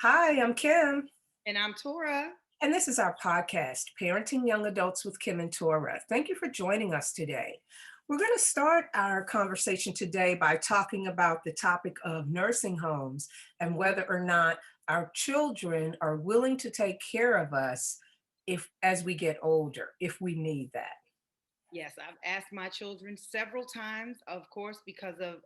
Hi, I'm Kim, And I'm Torra. and this is our podcast, Parenting Young Adults with Kimm and Torra. Thank you for joining us today. We're going to start our conversation today by talking about the topic of nursing homes and Mhm. whether or not our children are willing to take care of us if as we get older, if we need that. Yes, I've asked my children several times, of course, because of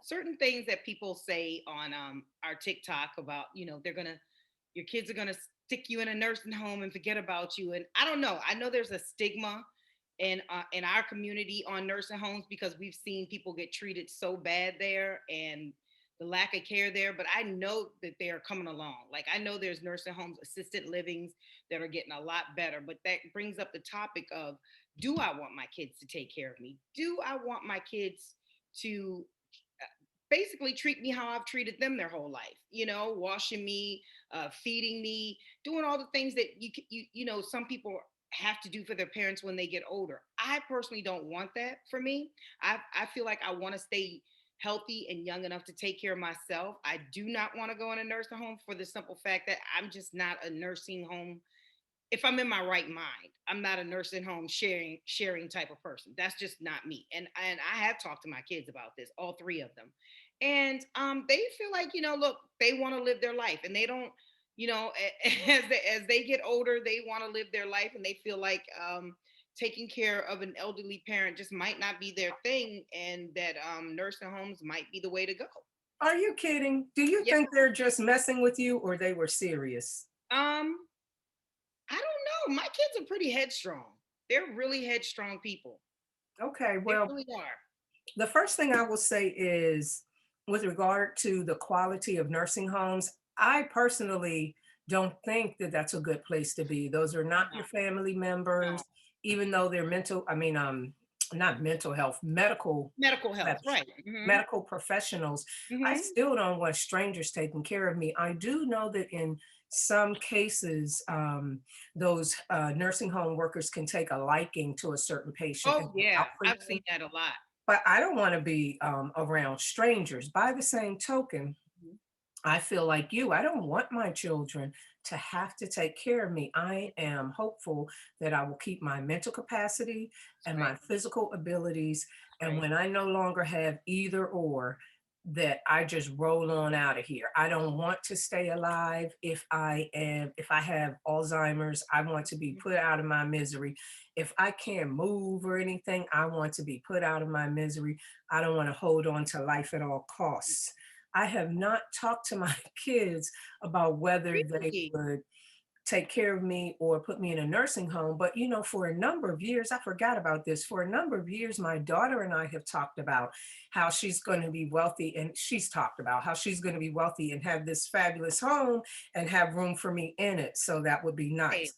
certain things that people say on our TikTok about, your kids are going to stick you in a nursing home and forget about you. And I don't know. I know there's a stigma in our community on nursing homes because we've seen people get treated so bad there and the lack of care there. But I know that they are coming along. Like I know there's nursing homes, assisted livings that are getting a lot better. But that brings up the topic of, do I want my kids to take care of me? Do I want my kids to basically treat me how I've treated them their whole life? Washing me, feeding me, doing all the things that some people have to do for their parents when they get older. I personally don't want that for me. I feel like I want to stay healthy and young enough to take care of myself. I do not want to go in a nursing home for the simple fact that I'm just not a nursing home. If I'm in my right mind, I'm not a nursing home sharing type of person. That's just not me. And I have talked to my kids about this, all three of them, and they feel like look, they want to live their life, and they don't, as they get older, they want to live their life, and they feel like taking care of an elderly parent just might not be their thing, and that nursing homes might be the way to go. Are you kidding? Do you Yeah. think they're just messing with you or they were serious? Um, I don't know. My kids are pretty headstrong. They're really headstrong people. Okay, They well, really are. the first thing I will say is with regard to the quality of nursing homes, I personally don't think that that's a good place to be. Those are not No, your family no. members, even though they're not mental health, Medical health, profes- right. Hmm. medical professionals. I Hmm. still don't want strangers taking care of me. I do know that in some cases, those nursing home workers can take a liking to a certain patient and Oh look yeah, out for I've seen them, that a lot. but I don't want to be around strangers. By the same token, Mhm. I feel like you. I don't want my children to have to take care of me. I am hopeful that I will keep my mental capacity That's and right. my physical abilities. And Right. when I no longer have either or, that I just roll on out of here. I don't want to stay alive. If I have Alzheimer's, I want to be Mhm. put out of my misery. If I can't move or anything, I want to be put out of my misery. I don't want to hold on to life at all costs. I have not talked to my kids about whether they Really? would take care of me or put me in a nursing home. But, for a number of years, I forgot about this. For a number of years, my daughter and I have talked about how she's going to be wealthy, and she's talked about how she's going to be wealthy and have this fabulous home and have room for me in it. So that would be Right. nice.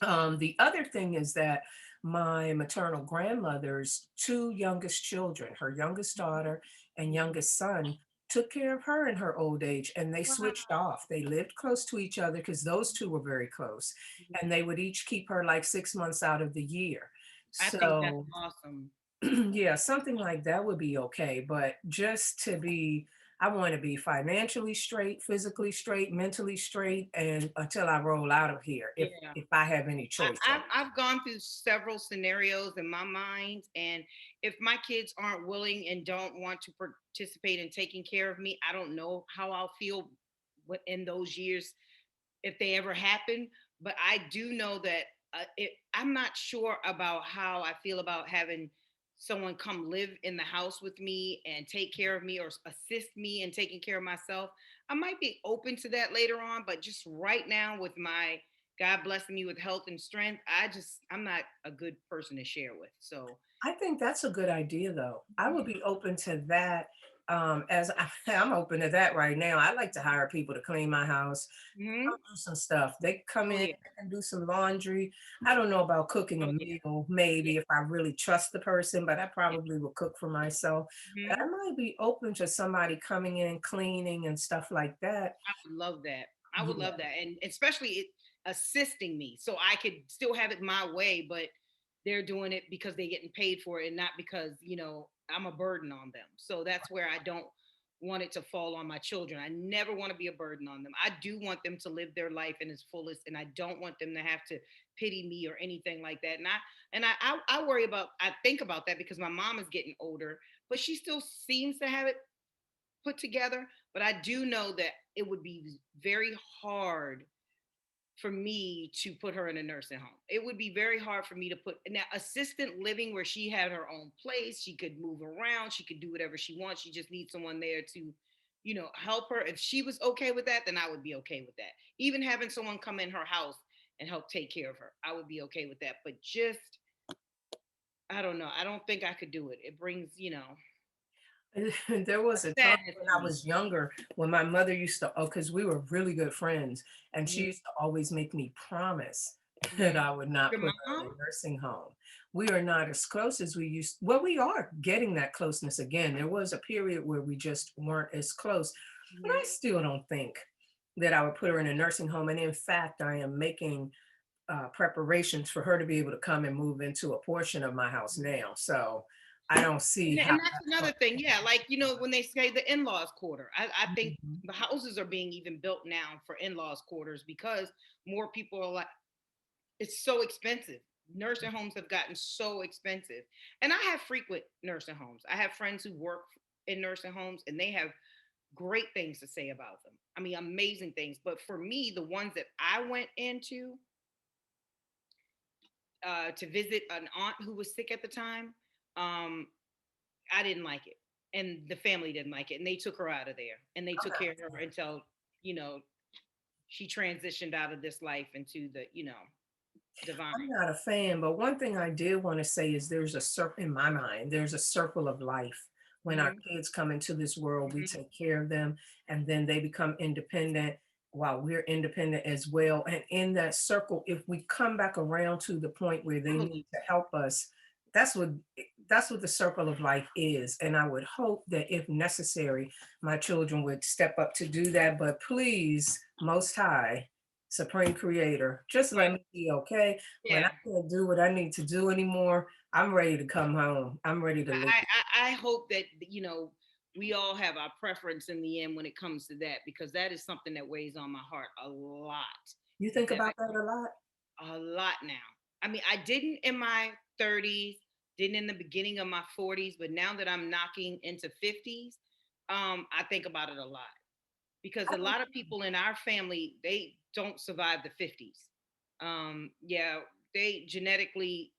The other thing is that my maternal grandmother's two youngest children, her youngest daughter and Mhm. youngest son, took care of her in her old age and they switched Wow. off. They lived close to each other because those two were very close. Mhm. And they would each keep her like 6 months out of the year. I think that's So awesome. yeah, something like that would be okay. But just to be, I want to be financially straight, physically straight, mentally straight, and until I roll out of here, Yeah. if I have any choice I, in I've I've gone through several scenarios in my mind, and if my kids aren't willing and don't want to participate in taking care of me, I don't know how I'll feel in those years if they ever happen. But I do know that I'm not sure about how I feel about having someone come live in the house with me and take care of me or assist me in taking care of myself. I might be open to that later on, but just right now, with my God blessing me with health and strength, I'm not a good person to share with. So, I think that's a good idea, though. I would mhm, be open to that. I'm open to that right now. I like to hire people to clean my house. mhm. I'll do some stuff. They come Oh in yeah, and do some laundry. I don't know about cooking a oh yeah, meal, yeah. maybe if I really trust the person, but I Yeah. probably will cook for myself. But I Mhm. might be open to somebody coming in, cleaning and stuff like that. I would love that. I would Yeah. love that, and especially it assisting me, so I could still have it my way, but they're doing it because they're getting paid for it, and not because I'm a burden on them. So that's where I don't want it to fall on my children. I never want to be a burden on them. I do want them to live their life in its fullest, and I don't want them to have to pity me or anything like that. And I worry about, I think about that because my mom is getting older, but she still seems to have it put together. But I do know that it would be very hard for me to put her in a nursing home. It would be very hard for me to put now assistant living where she had her own place, she could move around, she could do whatever she wants. She just needs someone there to, help her. If she was okay with that, then I would be okay with that. Even having someone come in her house and help take care of her, I would be okay with that. But just, I don't know. I don't think I could do it. It brings, There was a time sadness when to I me. was younger, when my mother used to, oh, because we were really good friends, and she Mhm. used to always make me promise that Mhm. I would not Your put her in mom? a nursing home. We are not as close as we used. Well, we are getting that closeness again. There was a period where we just weren't as close, but I Mhm. still don't think that I would put her in a nursing home. And in fact, I am making preparations for her to be able to come and move into a portion of my house now. So I don't see how And that's that's going another thing. Yeah, like when they say the in-laws quarter, I think to. the houses are being even built now for in-laws quarters because more people are like, it's so expensive. Nursing homes have gotten so expensive. And I have frequent nursing homes. I have friends who work in nursing homes and they have great things to say about them. I mean, amazing things. But for me, the ones that I went into to visit an aunt who was sick at the time, um, I didn't like it. And the family didn't like it. And they took her out of there. And they I'm took not care of her until, you know, she transitioned out of this life into the, divine. I'm not a fan, but one thing I did want to say is there's a circle in my mind, there's a circle of life. When our Hmm. kids come into this world, we Hmm. take care of them and then they become independent while we're independent as well. And in that circle, if we come back around to the point where I they need believe to help us, that's what that's what the circle of life is. And I would hope that if necessary, my children would step up to do that. But please, most high, Supreme Creator, just let right. me be okay. When I Yeah. can't do what I need to do anymore, I'm ready to come home. I'm ready to leave. I hope that, we all have our preference in the end when it comes to that, because that is something that weighs on my heart a lot. You think That about that a lot? a lot now. I mean, I didn't in my 30s, didn't in the beginning of my 40s, but now that I'm knocking into 50s, I think about it a lot because I a don't. lot of people in our family, they don't survive the 50s. Yeah, they genetically,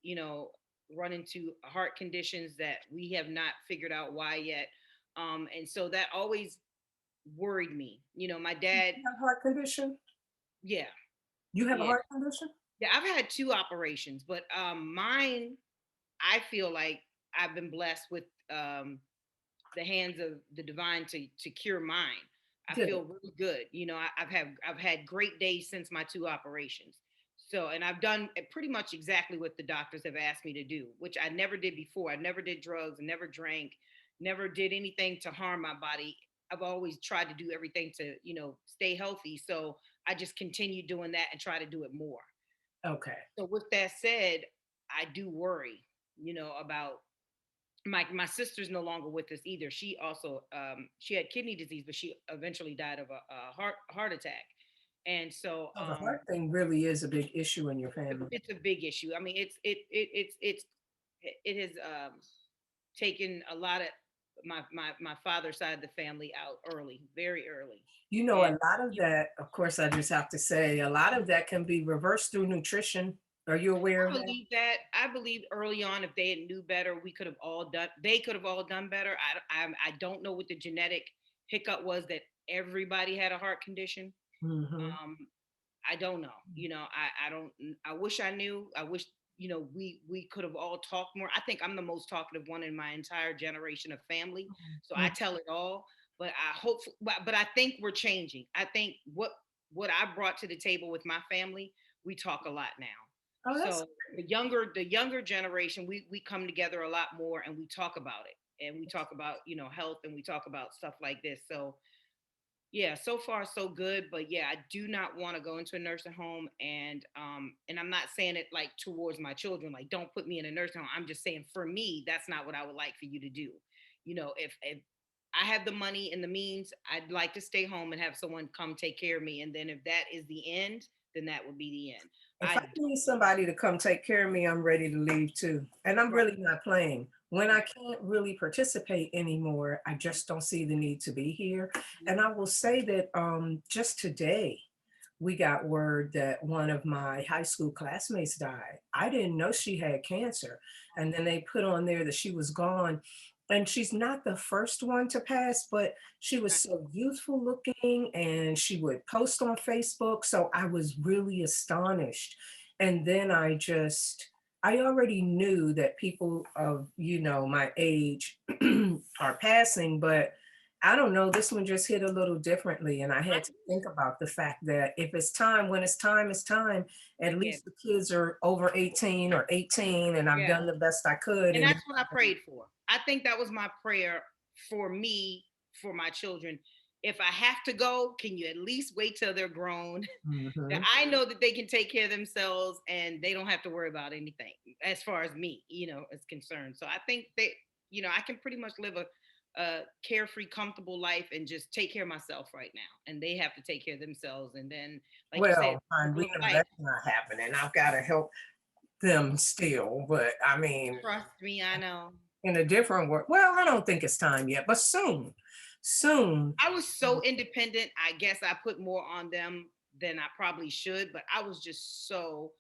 run into heart conditions that we have not figured out why yet. And so that always worried me. My dad, You have a heart condition? yeah, You have a yeah, heart condition? yeah. I've had two operations, but mine, I feel like I've been blessed with the hands of the divine to cure mine. I Good. feel really good. I've had great days since my two operations. So, and I've done pretty much exactly what the doctors have asked me to do, which I never did before. I never did drugs, never drank, never did anything to harm my body. I've always tried to do everything to, stay healthy. So I just continue doing that and try to do it more. Okay. So with that said, I do worry, about my sister's no longer with us either. She also she had kidney disease, but she eventually died of a heart attack. And so So the heart thing really is a big issue in your family. it's a big issue. I mean, it has taken a lot of my father's side of the family out early, very early. You know, And a lot of that, of course, I just have to say, a lot of that can be reversed through nutrition. Are you aware of I that? believe that. I believe early on, if they had knew better, we could have all done. They could have all done better. I don't know what the genetic hiccup was that everybody had a heart condition. Hmm. Um, I don't know. I don't. I wish I knew. I wish we could have all talked more. I think I'm the most talkative one in my entire generation of family, so I tell it all. But I hope. But I think we're changing. I think what I brought to the table with my family, we talk a lot now. Oh, that's So the younger generation, we come together a lot more and we talk about it and we talk about health and we talk about stuff like this. So yeah, so far so good, but yeah, I do not want to go into a nursing home, and I'm not saying it like towards my children, like don't put me in a nursing home. I'm just saying for me, that's not what I would like for you to do. If I have the money and the means, I'd like to stay home and have someone come take care of me. And then if that is the end, then that would be the end. If I I need somebody to come take care of me, I'm ready to leave too. And I'm right, really not playing. When I right. can't really participate anymore, I just don't see the need to be here. And Mhm. I will say that just today, we got word that one of my high school classmates died. I didn't know she had cancer. And then they put on there that she was gone. And she's not the first one to pass, but she was Right. so youthful looking and she would post on Facebook. So I was really astonished. And then I already knew that people of, my age are passing, but I don't know, this one just hit a little differently. And I I had to think about the fact that if it's time, when it's time, it's time. At yeah, least the kids are over 18 or 18, and I've yeah. done the best I could. And And that's what I prayed for. I think that was my prayer for me, for my children. If I have to go, can you at least wait till they're grown? That Mhm. I know that they can take care of themselves and they don't have to worry about anything as far as me, is concerned. So I think that, I can pretty much live a carefree, comfortable life and just take care of myself right now. And they have to take care of themselves. And then, like you said, Well, hon, we circle know of life, that's not happening. I've got to help them still, but I mean, trust me, I know. in a different world. Well, I don't think it's time yet, but soon, soon. I was so independent. I guess I put more on them than I probably should, but I was just so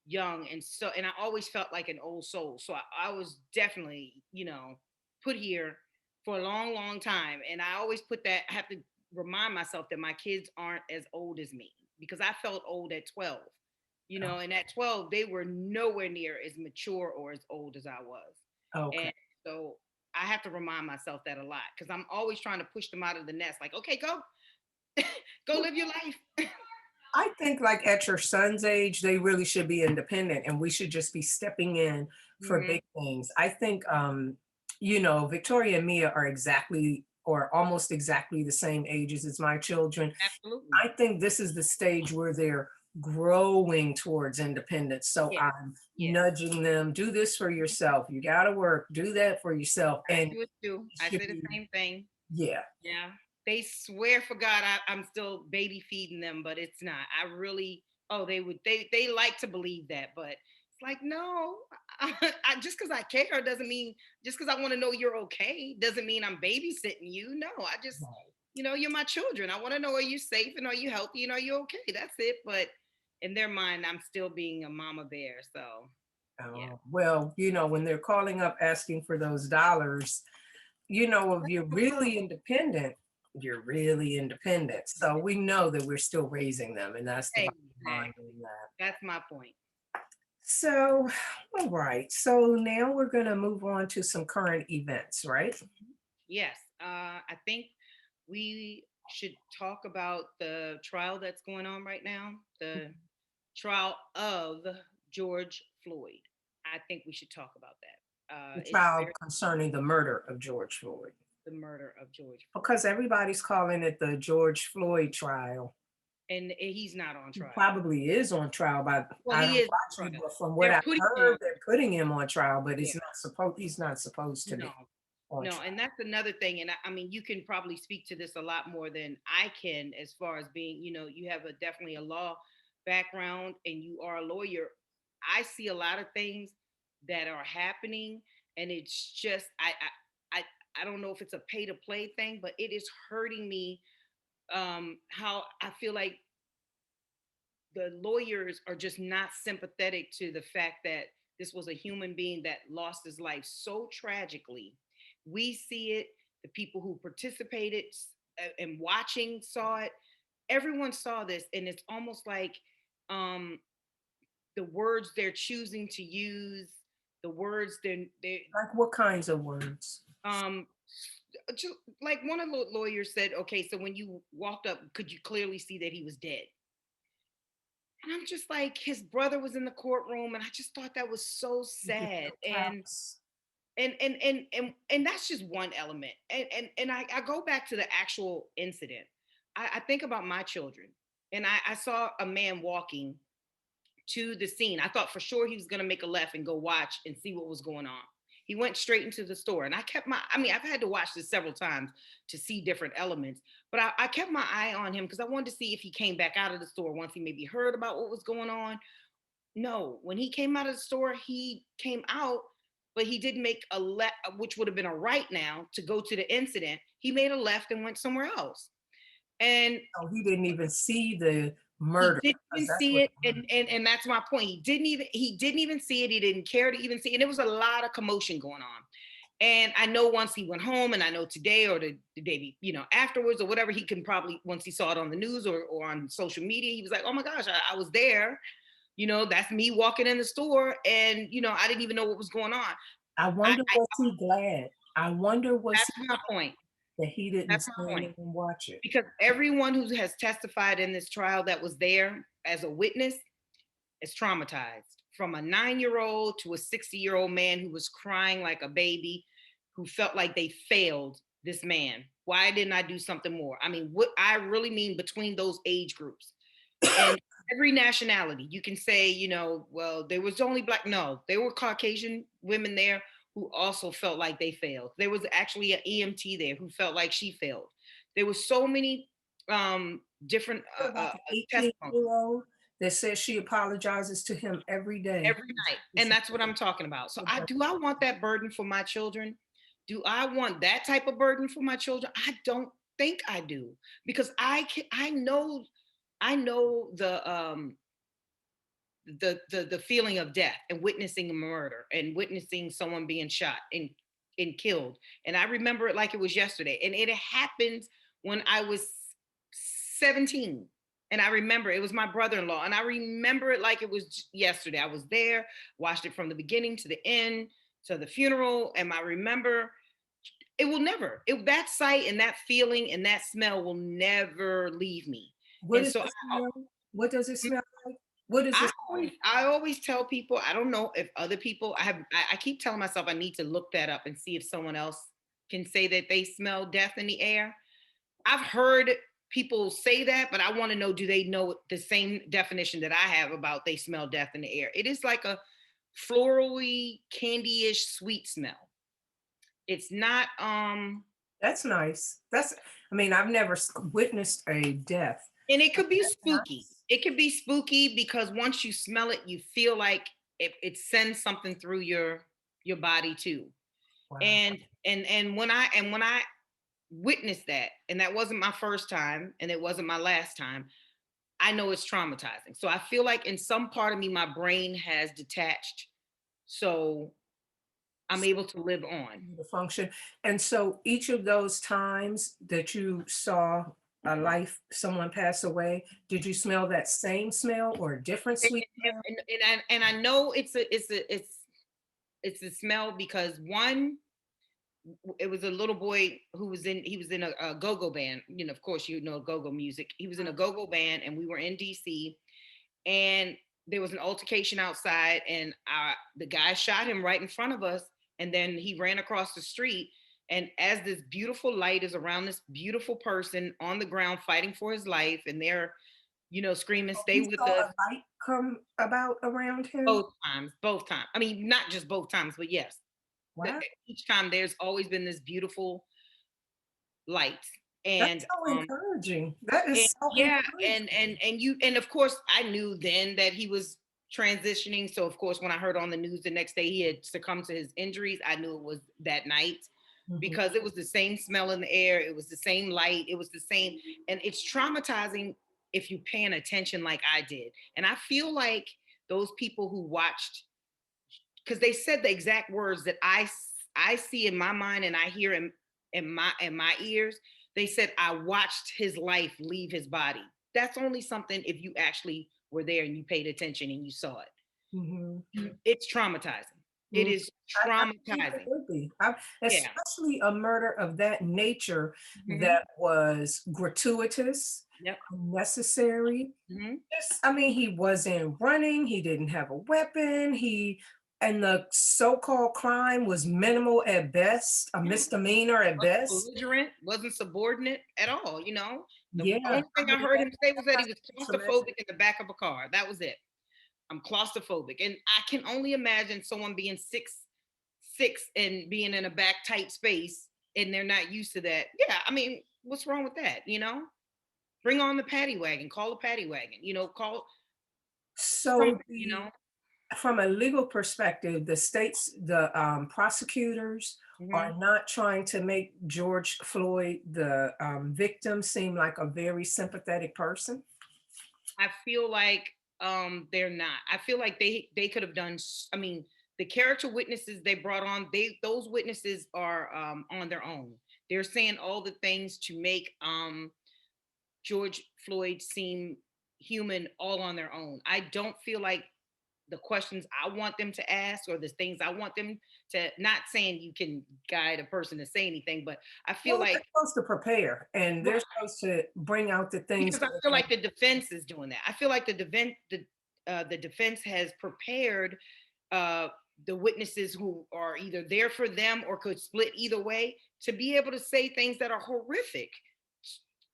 young and I always felt like an old soul. So I was definitely, put here for a long, long time. And I always put that, I have to remind myself that my kids aren't as old as me because I felt old at 12, Oh, and at 12, they were nowhere near as mature or as old as I was. okay. And so I have to remind myself that a lot because I'm always trying to push them out of the nest. Like, okay, go, go live your life. I think like at your son's age, they really should be independent and we should just be stepping in for Hmm. big things. I think Victoria and Mia are exactly or almost exactly the same ages as my children. Absolutely. I think this is the stage where they're growing towards independence. So Yes. I'm Yes. nudging them, do this for yourself. You got to work, do that for yourself. I And do it too. it I should say the be, same thing. yeah. Yeah. They swear for God I'm still baby feeding them, but it's not. I really, oh, they like to believe that, but it's like, no, just because I care doesn't mean, just because I want to know you're okay doesn't mean I'm babysitting you. No, I just, you're my children. I want to know, are you safe and are you healthy and are you okay? That's it. But in their mind, I'm still being a mama bear. So, yeah. Well, when they're calling up asking for those dollars, if you're really independent, you're really independent. So we know that we're still raising them, and that's the bottom line Exactly. in that. That's my point. So, all right. So now we're going to move on to some current events, right? Yes, I think we should talk about the trial that's going on right now, the trial of George Floyd. I think we should talk about that. The It's trial very concerning the murder of George Floyd, the murder of George Floyd, because everybody's calling it the George Floyd trial. and he's not on He trial. probably is on trial, but Well, I he don't is watch on it. trial. But from what They're I putting him on. heard, they're putting him on trial, but Yeah, he's not supposed to no, be on no, trial. and that's another thing. And I mean, you can probably speak to this a lot more than I can, as far as being, you have a definitely a law background and you are a lawyer. I see a lot of things that are happening, and it's just I don't know if it's a pay to play thing, but it is hurting me. How I feel like the lawyers are just not sympathetic to the fact that this was a human being that lost his life so tragically. We see it, the people who participated and watching saw it. Everyone saw this, and it's almost like um, the words they're choosing to use, the words they Like what kinds of words? um, like one of the lawyers said, okay, so when you walked up, could you clearly see that he was dead? And I'm just like, his brother was in the courtroom, and I just thought that was so You get sad. no counts. And that's just one element. And I go back to the actual incident. I think about my children, and I saw a man walking to the scene. I thought for sure he was gonna make a left and go watch and see what was going on. He went straight into the store. And I've had to watch this several times to see different elements, but I kept my eye on him because I wanted to see if he came back out of the store once he maybe heard about what was going on. No, when he came out of the store, he came out, but he didn't make a left, which would have been a right now to go to the incident. He made a left and went somewhere else. And Oh, he didn't even see the he murder, didn't 'cause even that's see what it, and that's my point. He didn't even see it. He didn't care to even see it. And there was a lot of commotion going on. And I know once he went home, and I know today or the day, afterwards or whatever, he can probably, once he saw it on the news or on social media, he was like, oh my gosh, I was there. That's me walking in the store, and I didn't even know what was going on. I I, wonder I was he glad? I wonder was That's he my point. that he didn't That's my stand point. there and watch it? Because everyone who has testified in this trial that was there as a witness is traumatized, from a 9-year-old to a 60-year-old man who was crying like a baby, who felt like they failed this man. Why didn't I do something more? I mean, what I really mean between those age groups and every nationality. You can say, well, there was only black. No, there were Caucasian women there who also felt like they failed. There was actually an EMT there who felt like she failed. There were so many different About the testimonies 18-year-old that says she apologizes to him every day. every night, and that's what I'm talking about. So I want that burden for my children? Do I want that type of burden for my children? I don't think I do, because I know the feeling of death and witnessing a murder and witnessing someone being shot and killed. And I remember it like it was yesterday. And it happened when I was 17. And I remember it was my brother-in-law. And I remember it like it was yesterday. I was there, watched it from the beginning to the end, to the funeral. And I remember it will never, that sight and that feeling and that smell will never leave me. What And is so the smell? What does it smell like? What is I this? I always tell people, I don't know if other people, I keep telling myself I need to look that up and see if someone else can say that they smell death in the air. I've heard people say that, but I want to know, do they know the same definition that I have about they smell death in the air? It is like a florally, candy-ish sweet smell. It's not That's nice. I mean, I've never witnessed a death. and it could be That's spooky. nice. It could be spooky because once you smell it, you feel like it sends something through your body too. Wow. And when I witnessed that, and that wasn't my first time and it wasn't my last time, I know it's traumatizing. So I feel like in some part of me, my brain has detached, so I'm able to live on. The function. And so each of those times that you saw someone pass away, did you smell that same smell or a different And, sweet and, smell? and I know it's a smell because one, it was a little boy who he was in a go-go band. Of course, go-go music. He was in a go-go band, and we were in DC, and there was an altercation outside, and the guy shot him right in front of us, and then he ran across the street. And as this beautiful light is around this beautiful person on the ground fighting for his life, and they're screaming, "Stay You with saw us." a light come about around him? Both times. I mean, not just both times, but yes, Wow. each time there's always been this beautiful light. That's And so encouraging. That and is so yeah, encouraging. and of course I knew then that he was transitioning. So of course when I heard on the news the next day he had succumbed to his injuries, I knew it was that night, Mhm. because it was the same smell in the air, it was the same light, it was the same. And it's traumatizing if you're paying attention like I did. And I feel like those people who watched, because they said the exact words that I see in my mind and I hear in my ears. They said, I watched his life leave his body. That's only something if you actually were there and you paid attention and you saw it. Mhm. It's traumatizing. It Mm. is I think it traumatizing. would be. Yeah. Especially a murder of that nature Hmm. that was gratuitous, Yep. unnecessary. Hmm. I mean, he wasn't running, he didn't have a weapon, and the so-called crime was minimal at best, a misdemeanor at best. Belligerent, wasn't subordinate at all. The Yeah, only I thing I mean, heard him say was that he that's was traumatic. claustrophobic in the back of a car. That was it. I'm claustrophobic. And I can only imagine someone being 6 and being in a back tight space and they're not used to that. Yeah, I mean, what's wrong with that? Bring on the paddy wagon, call a paddy wagon, call So something, from a legal perspective, the prosecutors Mhm. are not trying to make George Floyd, the victim, seem like a very sympathetic person. I feel like they're not. I feel like they could have done I mean, the character witnesses they brought on, those witnesses are on their own. They're saying all the things to make George Floyd seem human all on their own. I don't feel like the questions I want them to ask or the things I want them to, not saying you can guide a person to say anything, but I feel Well, they're like, supposed to prepare, and they're right, supposed to bring out the things because I that feel they like the defense is doing that. I feel like the defense has prepared uh, the witnesses who are either there for them or could split either way to be able to say things that are horrific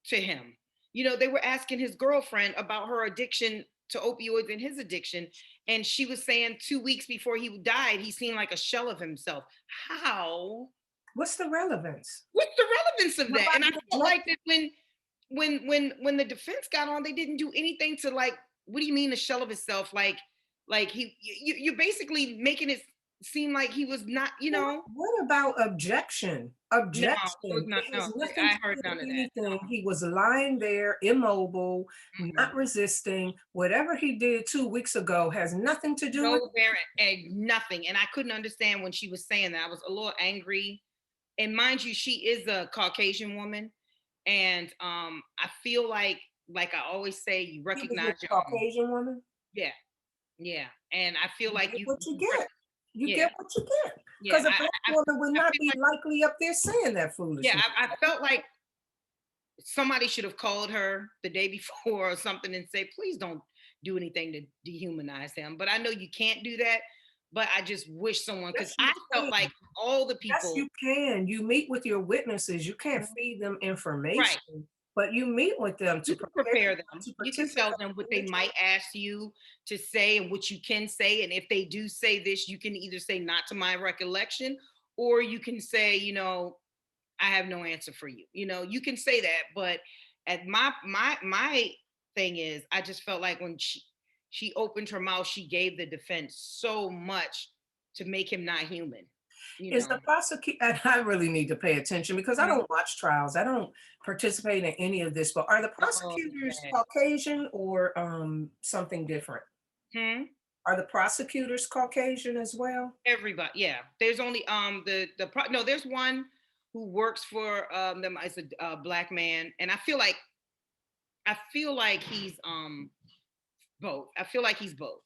to him. They were asking his girlfriend about her addiction to opioids and his addiction. And she was saying 2 weeks before he died, he seemed like a shell of himself. How? what's the relevance? What's the relevance of that? And I Nobody felt like objected. that when the defense got on, they didn't do anything to, like, what do you mean a shell of himself? Like you're basically making it seem like he was not, What about objection? no, it was Objection. not, It no, has nothing I to heard do with none of that. anything. He was lying there, immobile, Mm-mm. not resisting. Whatever he did 2 weeks ago has nothing to do with No there and nothing. And I couldn't understand when she was saying that. I was a little angry. And mind you, she is a Caucasian woman. And I feel like I always say, you he was recognize with your a own. Caucasian woman. Yeah, yeah. And I feel You like get what you get. You yeah, get what you get. yeah. Because a black woman would I not feel be like, likely up there saying that yeah, foolishness. I felt like somebody should have called her the day before or something and say, please don't do anything to dehumanize him. But I know you can't do that. But I just wish someone, because Yes, you I felt like can. all the Yes, people, you can. You meet with your witnesses. You can't Mhm. feed them Right, information, but you meet with them to you can prepare prepare them them. to You can tell participate them what in they the might ask you to say and what you can say. And if they do say this, you can either say not to my recollection, or you can say, I have no answer for you. You can say that, but at my thing is, I just felt like when she opened her mouth, she gave the defense so much to make him not human. You Is know. the prosecutor, and I really need to pay attention because I Mhm. don't watch trials. I don't participate in any of this, but are the Oh, prosecutors okay. Caucasian or something different? Hmm? Are the prosecutors Caucasian as well? Everybody, yeah. There's only no. There's one who works for them as a black man, and I feel like he's both. I feel like he's both.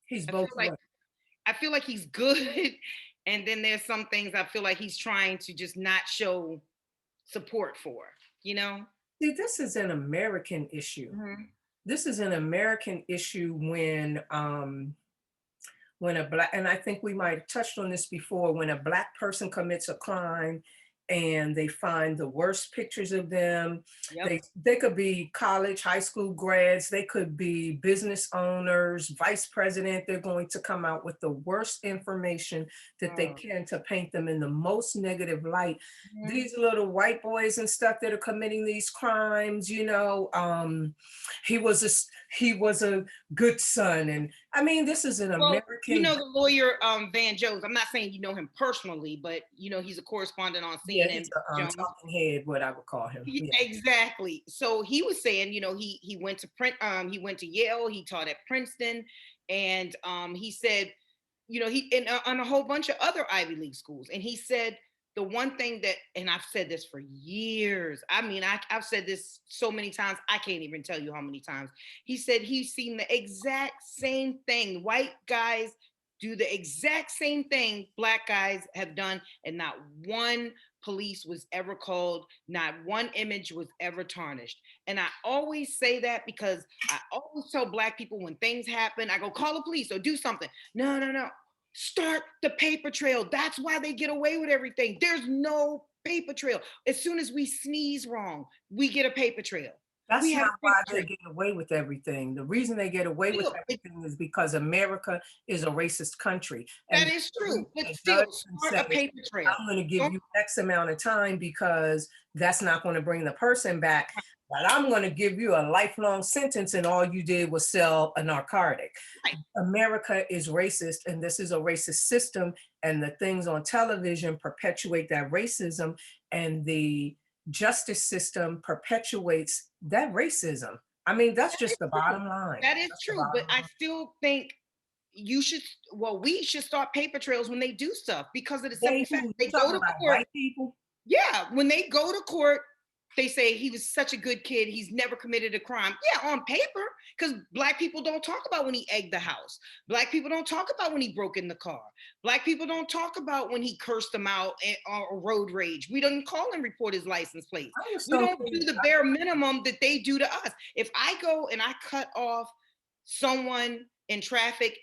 He's I feel both like what? I feel like he's good, and then there's some things I feel like he's trying to just not show support for. You know. See, this is an American issue. Mhm. This is an American issue when a black, and I think we might have touched on this before, when a black person commits a crime and they find the worst pictures of them. Yep. They could be college, high school grads, they could be business owners, vice president. They're going to come out with the worst information that they Oh. can to paint them in the most negative light. Mhm. These little white boys and stuff that are committing these crimes, he was a good son. And I mean, this is an Well, American. the lawyer Van Jones. I'm not saying you know him personally, but he's a correspondent on Yeah, he's CNN. a Jones. talking head, what I would call him. Yeah. Exactly. So he was saying, he went to print, he went to Yale, he taught at Princeton, and he said, he and on a whole bunch of other Ivy League schools, and he said the one thing that, and I've said this for years. I mean, I've said this so many times, I can't even tell you how many times. He said he's seen the exact same thing. White guys do the exact same thing black guys have done, and not one police was ever called, not one image was ever tarnished. And I always say that because I always tell black people when things happen, I go, call the police or do something. No, no, no. Start the paper trail. That's why they get away with everything. There's no paper trail. As soon as we sneeze wrong, we get a paper trail. That's We have not a why paper they trail. get away with everything. The reason they get away with Still, everything is because America is a racist country. that And is the reason true, but a still, judge can start a say, paper trail. I'm going to give Don't you X amount of time because that's not going to bring the person back. But I'm going to give you a lifelong sentence and all you did was sell a narcotic. right. America is racist and this is a racist system, and the things on television perpetuate that racism, and the justice system perpetuates that racism. I mean, that's That just is the true. bottom line. That is That's the true, but bottom I line. still think you should. Well, we should start paper trails when they do stuff because of the simple They fact who you they go talking to about court. white people? Yeah, when they go to court, they say he was such a good kid. He's never committed a crime. Yeah, on paper, because black people don't talk about when he egged the house. Black people don't talk about when he broke in the car. Black people don't talk about when he cursed them out or road rage. We don't call and report his license plates. I just We don't don't do think the bare minimum that they do to us. If I go and I cut off someone in traffic,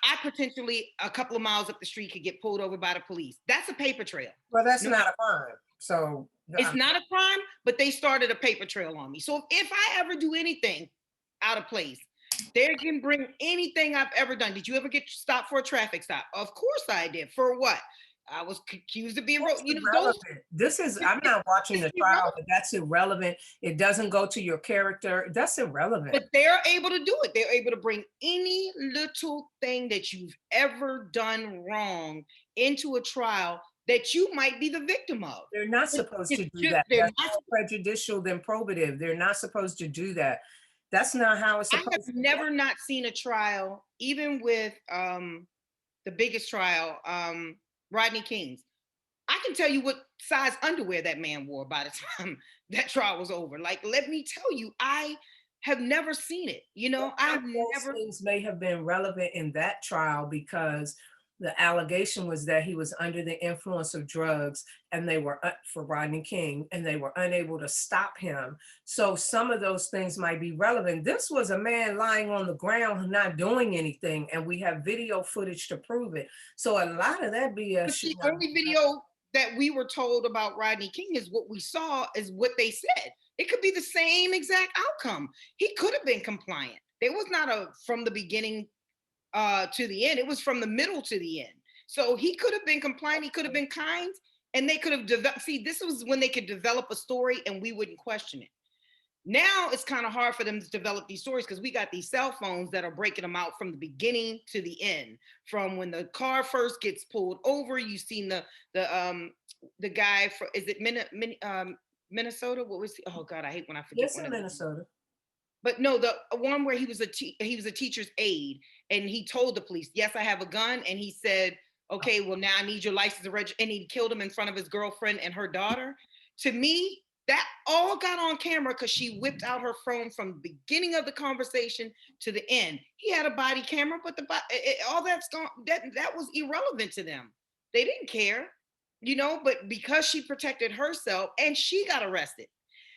I potentially a couple of miles up the street could get pulled over by the police. That's a paper trail. well, that's No, not a crime. So it's not a crime, but they started a paper trail on me. So if I ever do anything out of place, they can bring anything I've ever done. Did you ever get stopped for a traffic stop? Of course I did. For what? I was accused of being that's you know, those irrelevant. This is, I'm not watching it's the trial, irrelevant. but that's irrelevant. It doesn't go to your character. That's irrelevant. But they're able to do it. They're able to bring any little thing that you've ever done wrong into a trial that you might be the victim of. They're not supposed to do that. They're That's not. more prejudicial than probative. They're not supposed to do that. That's not how it's I have supposed to work. never not seen a trial, even with the biggest trial, Rodney King's. I can tell you what size underwear that man wore by the time that trial was over. Like, let me tell you, I have never seen it. You know, I have Those never. things may have been relevant in that trial because the allegation was that he was under the influence of drugs, and they were for Rodney King, and they were unable to stop him. So some of those things might be relevant. This was a man lying on the ground not doing anything, and we have video footage to prove it. So a lot of that BS But should the not only be. video that we were told about Rodney King is what we saw, is what they said. It could be the same exact outcome. He could have been compliant. There was not a from the beginning to the end. It was from the middle to the end. So he could have been compliant. He could have been kind, and they could have developed. See, this was when they could develop a story, and we wouldn't question it. Now it's kind of hard for them to develop these stories because we got these cell phones that are breaking them out from the beginning to the end. From when the car first gets pulled over, you've seen the guy for, is it Minnesota? What was he? Oh God, I hate when I forget Yes, one in of them. Minnesota. But no, the one where he was he was a teacher's aide, and he told the police, "Yes, I have a gun," and he said, "Okay, well now I need your license to register," and he killed him in front of his girlfriend and her daughter. To me, that all got on camera because she whipped out her phone from the beginning of the conversation to the end. He had a body camera, but all that's gone. That was irrelevant to them. They didn't care, you know. But because she protected herself, and she got arrested.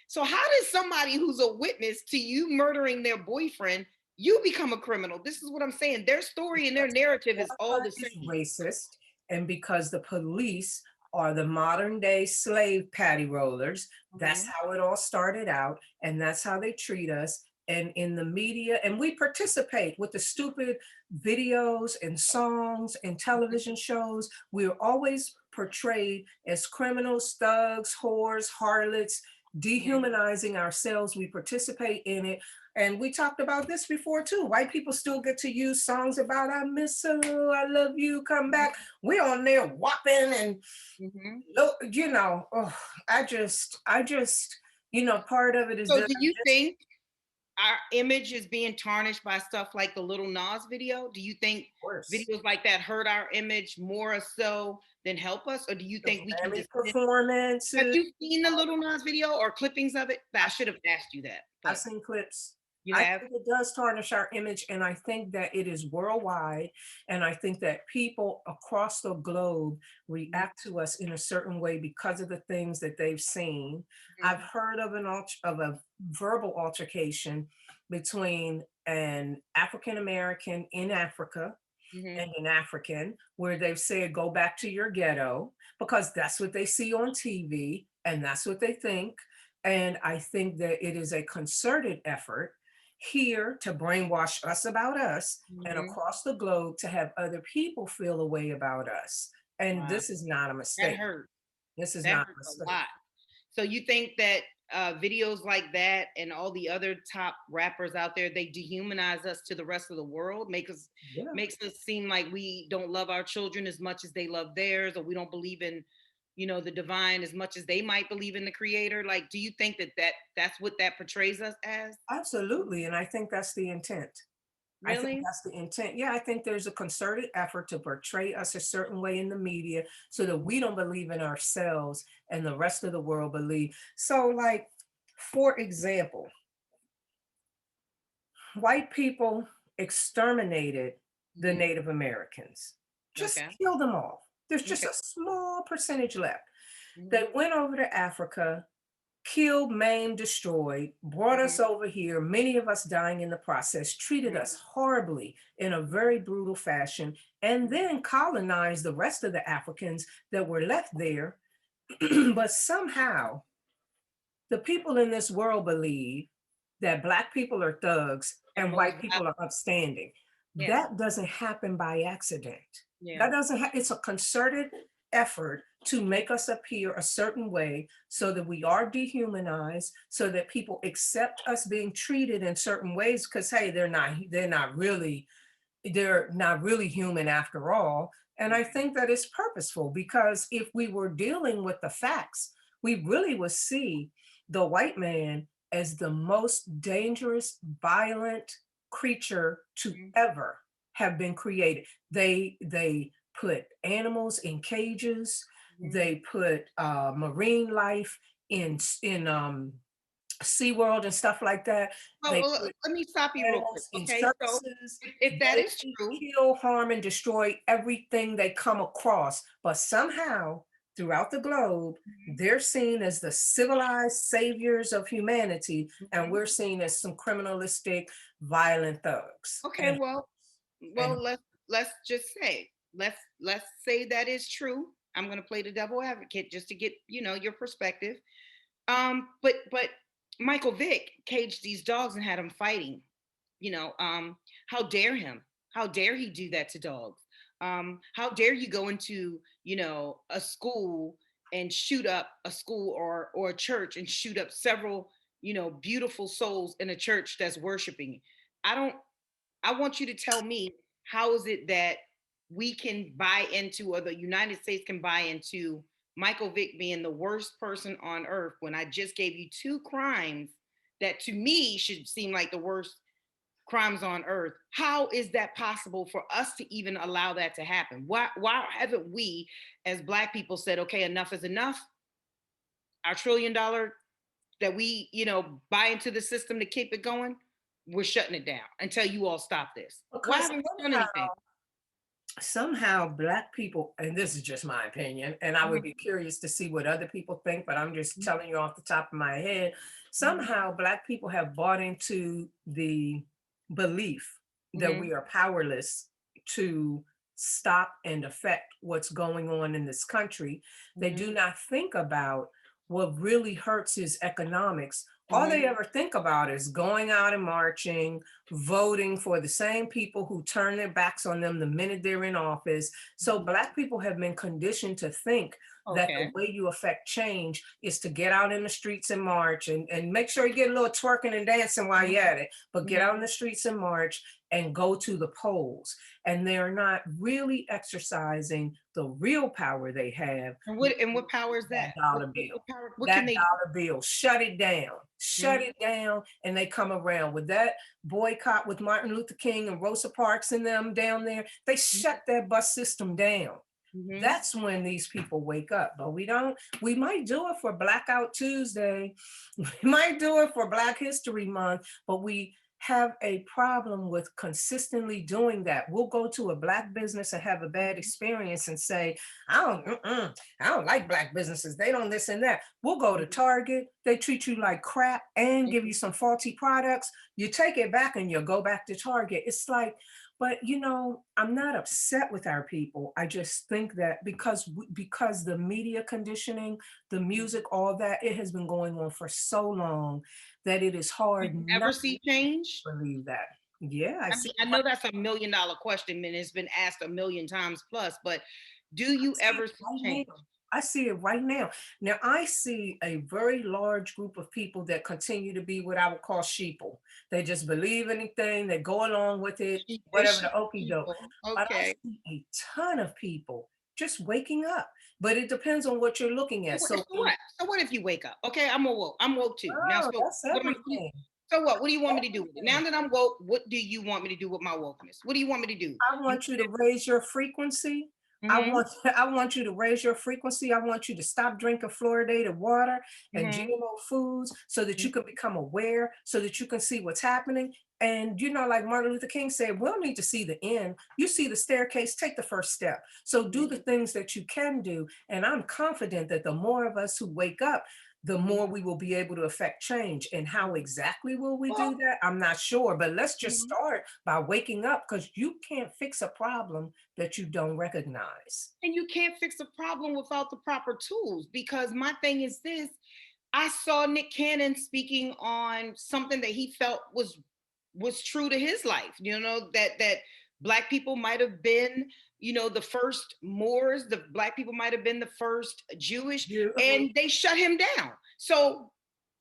So how does somebody who's a witness to you murdering their boyfriend, you become a criminal? This is what I'm saying. Their story and their narrative is all the Is same. racist, and because the police are the modern day slave patty rollers, that's Mhm. how it all started out, and that's how they treat us. And in the media, and we participate with the stupid videos and songs and television shows. We're always portrayed as criminals, thugs, whores, harlots, Mhm. dehumanizing ourselves. We participate in it. And we talked about this before too. White people still get to use songs about I miss you, I love you, come back. We're on there whopping and Mhm. look, oh, part of it is So that do I you just, think our image is being tarnished by stuff like the Little Nas video? Do you think of course, videos like that hurt our image more so than help us? Or do you the think we can Grammy dismiss? Have performances. you seen the Little Nas video or clippings of it? I should have asked you that, I've but seen clips. you I have? think it does tarnish our image, and I think that it is worldwide. And I think that people across the globe Mhm. react to us in a certain way because of the things that they've seen. I've Mhm. heard of of a verbal altercation between an African American in Africa Mhm. and an African, where they've said, "Go back to your ghetto," because that's what they see on TV and that's what they think. And I think that it is a concerted effort here to brainwash us about us and Mhm. across the globe to have other people feel a way about us. And Wow, this is not a that mistake. hurt. This is That not a hurts a mistake. lot. So you think that videos like that and all the other top rappers out there, they dehumanize us to the rest of the world, Yeah. makes us seem like we don't love our children as much as they love theirs, or we don't believe in, the divine as much as they might believe in the creator. Like, do you think that that's what that portrays us as? Absolutely. And I think that's the intent. I think Really? that's the intent. Yeah, I think there's a concerted effort to portray us a certain way in the media so that we don't believe in ourselves and the rest of the world believe. So, like, for example, white people exterminated the Hmm. Native Americans, just Okay. killed them all. There's just Okay. a small percentage left. They Hmm. went over to Africa, killed, maimed, destroyed, brought us Hmm. over here, many of us dying in the process, treated us horribly in a very brutal fashion, and then colonized the rest of the Africans that were left there. But somehow, the people in this world believe that Black people are thugs And and most white people violent. are upstanding. Yeah. That doesn't happen by accident. Yeah. That doesn't it's a concerted effort to make us appear a certain way so that we are dehumanized, so that people accept us being treated in certain ways because hey, they're not really human after all. And I think that it's purposeful because if we were dealing with the facts, we really would see the white man as the most dangerous, violent creature to Mhm. ever have been created. They put animals in cages. Mhm. They put marine life in SeaWorld and stuff like that. Oh, They well, put let me stop you real quick. animals in Okay, so circuses. if that They is true, kill, harm, and destroy everything they come across. But somehow, throughout the globe, mhm, they're seen as the civilized saviors of humanity, and mhm. we're seen as some criminalistic, violent thugs. Okay, well, And let's just say let's say that is true. I'm going to play the devil advocate just to get your perspective. But Michael Vick caged these dogs and had them fighting. You know, how dare him? How dare he do that to dogs? How dare you go into a school and shoot up a school or a church and shoot up several beautiful souls in a church that's worshiping? I don't. I want you to tell me how is it that we can buy into, or the United States can buy into, Michael Vick being the worst person on earth when I just gave you two crimes that to me should seem like the worst crimes on earth. How is that possible for us to even allow that to happen? Why haven't we as Black people said, okay, enough is enough? Our $1 trillion that we, buy into the system to keep it going, we're shutting it down until you all stop this. Why because haven't we done anything? somehow Black people, and this is just my opinion, and I would Mhm, be curious to see what other people think, but I'm just mhm, telling you off the top of my head. mhm, Somehow Black people have bought into the belief that mhm, we are powerless to stop and affect what's going on in this country. They mhm, do not think about what really hurts is economics. All mhm, they ever think about is going out and marching, voting for the same people who turn their backs on them the minute they're in office. So mhm. Black people have been conditioned to think that the Okay. way you affect change is to get out in the streets and march and make sure you get a little twerking and dancing while Mhm, you're at it, but get out mhm. in the streets and march and go to the polls. And they're not really exercising the real power they have, And what power is that that? What dollar what, bill. what power? What can That they do? dollar bill, shut it down, shut Mhm, it down, and they come around with that boycott with Martin Luther King and Rosa Parks and them down there. They mhm, shut that bus system down. mhm. That's when these people wake up. But we don't, we might do it for Blackout Tuesday. We might do it for Black History Month, but we have a problem with consistently doing that. We'll go to a Black business and have a bad experience and say, I don't like Black businesses. They don't this and that. We'll go to Target. They treat you like crap and give you some faulty products. You take it back and you go back to Target. It's like, But I'm not upset with our people. I just think that because the media conditioning, the music, all that, it has been going on for so long that it is Do hard you not ever see change? to believe that. Yeah, I I see mean, I know that's $1 million question and it's been asked a million times plus, but do you see it ever see right change? now. I see it right now. Now I see a very large group of people that continue to be what I would call sheeple. They just believe anything, they go along with it, whatever Sheepish the okey doke. people. But I Okay. see a ton of people just waking up. But it depends on what you're looking So at. what, So so what? So what if you wake up? Okay, I'm woke. I'm woke too. Now, oh, so that's what am I? everything. So what? What do you want me to do with it? Now Everything. that I'm woke, what do you want me to do with my wokeness? What do you want me to do? I want you to raise your frequency. I Mm-hmm. want I want you to raise your frequency. I want you to stop drinking fluoridated water and Mm-hmm. GMO foods so that you can become aware, so that you can see what's happening. And like Martin Luther King said, we don't need to see the end. You see the staircase, take the first step. So do the things that you can do. And I'm confident that the more of us who wake up, the more we will be able to affect change. And how exactly will we Well, do that? I'm not sure, but let's just mhm. start by waking up because you can't fix a problem that you don't recognize. And you can't fix a problem without the proper tools. Because my thing is this: I saw Nick Cannon speaking on something that he felt was true to his life. That black people might have been, the first Moors, the black people might have been the first Jewish, You, and they shut him down. So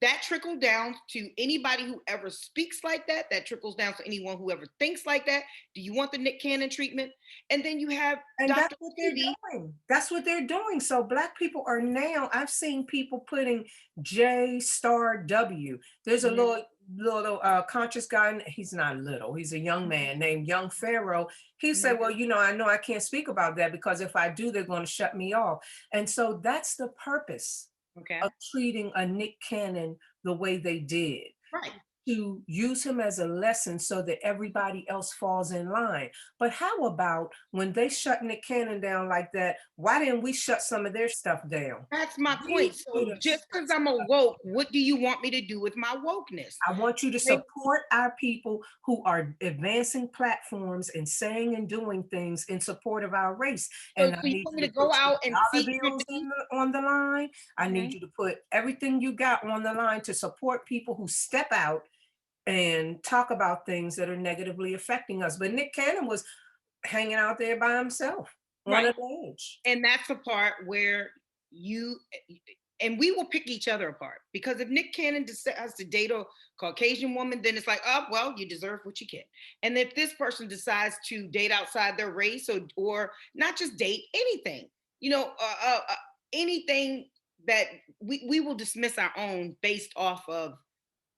that trickled down to anybody who ever speaks like that. That trickles down to anyone who ever thinks like that. Do you want the Nick Cannon treatment? And then you have and that's Dr. what they're Sebi. doing. That's what they're doing. So black people are now, I've seen people putting J star W. There's a Mhm, little conscious guy. He's not little. He's a young man named Young Pharaoh. He mhm, said, well, I know I can't speak about that because if I do, they're going to shut me off. And so that's the purpose okay. of treating a Nick Cannon the way they did, Right. to use him as a lesson so that everybody else falls in line. But how about when they shut Nick Cannon down like that? Why didn't we shut some of their stuff down? That's my We point. should So have just shut because I'm awoke, what do you want me to do with my wokeness? I want you to Okay. support our people who are advancing platforms and saying and doing things in support of our race. So, And I so you need want you me to to go put your out and dollar seek bills remedy? on the line. I need Mhm. you to put everything you got on the line to support people who step out and talk about things that are negatively affecting us. But Nick Cannon was hanging out there by himself on Right. a ledge. And that's the part where you and we will pick each other apart, because if Nick Cannon decides to date a Caucasian woman, then it's like, oh well, you deserve what you get. And if this person decides to date outside their race, or not just date anything, you know, uh, uh, uh, anything that we will dismiss our own based off of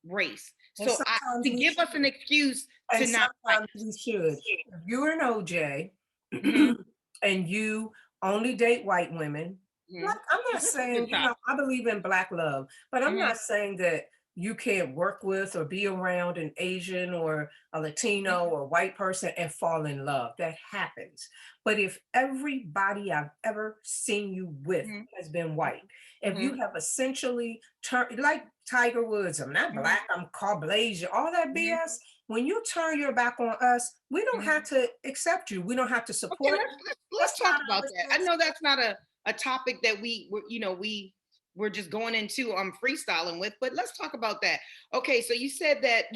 race. And So sometimes to we give us an should. excuse to And not fight. sometimes we should. If you're an OJ Mhm, and you only date white women, mhm. like I'm not That's a good saying, topic. I believe in black love, but I'm Mhm, not saying that you can't work with or be around an Asian or a Latino or white person and fall in love. That happens. But if everybody I've ever seen you with mhm, has been white, if you mhm, have essentially turned like Tiger Woods, I'm not mhm, black, I'm Caucasian, all that mhm, BS. When you turn your back on us, we don't have mhm. to accept you. We don't have to Okay, support you. let's That's talk not our about that. I know that's not a topic that we're just going into freestyling with, but let's talk about that. Okay, so you said that,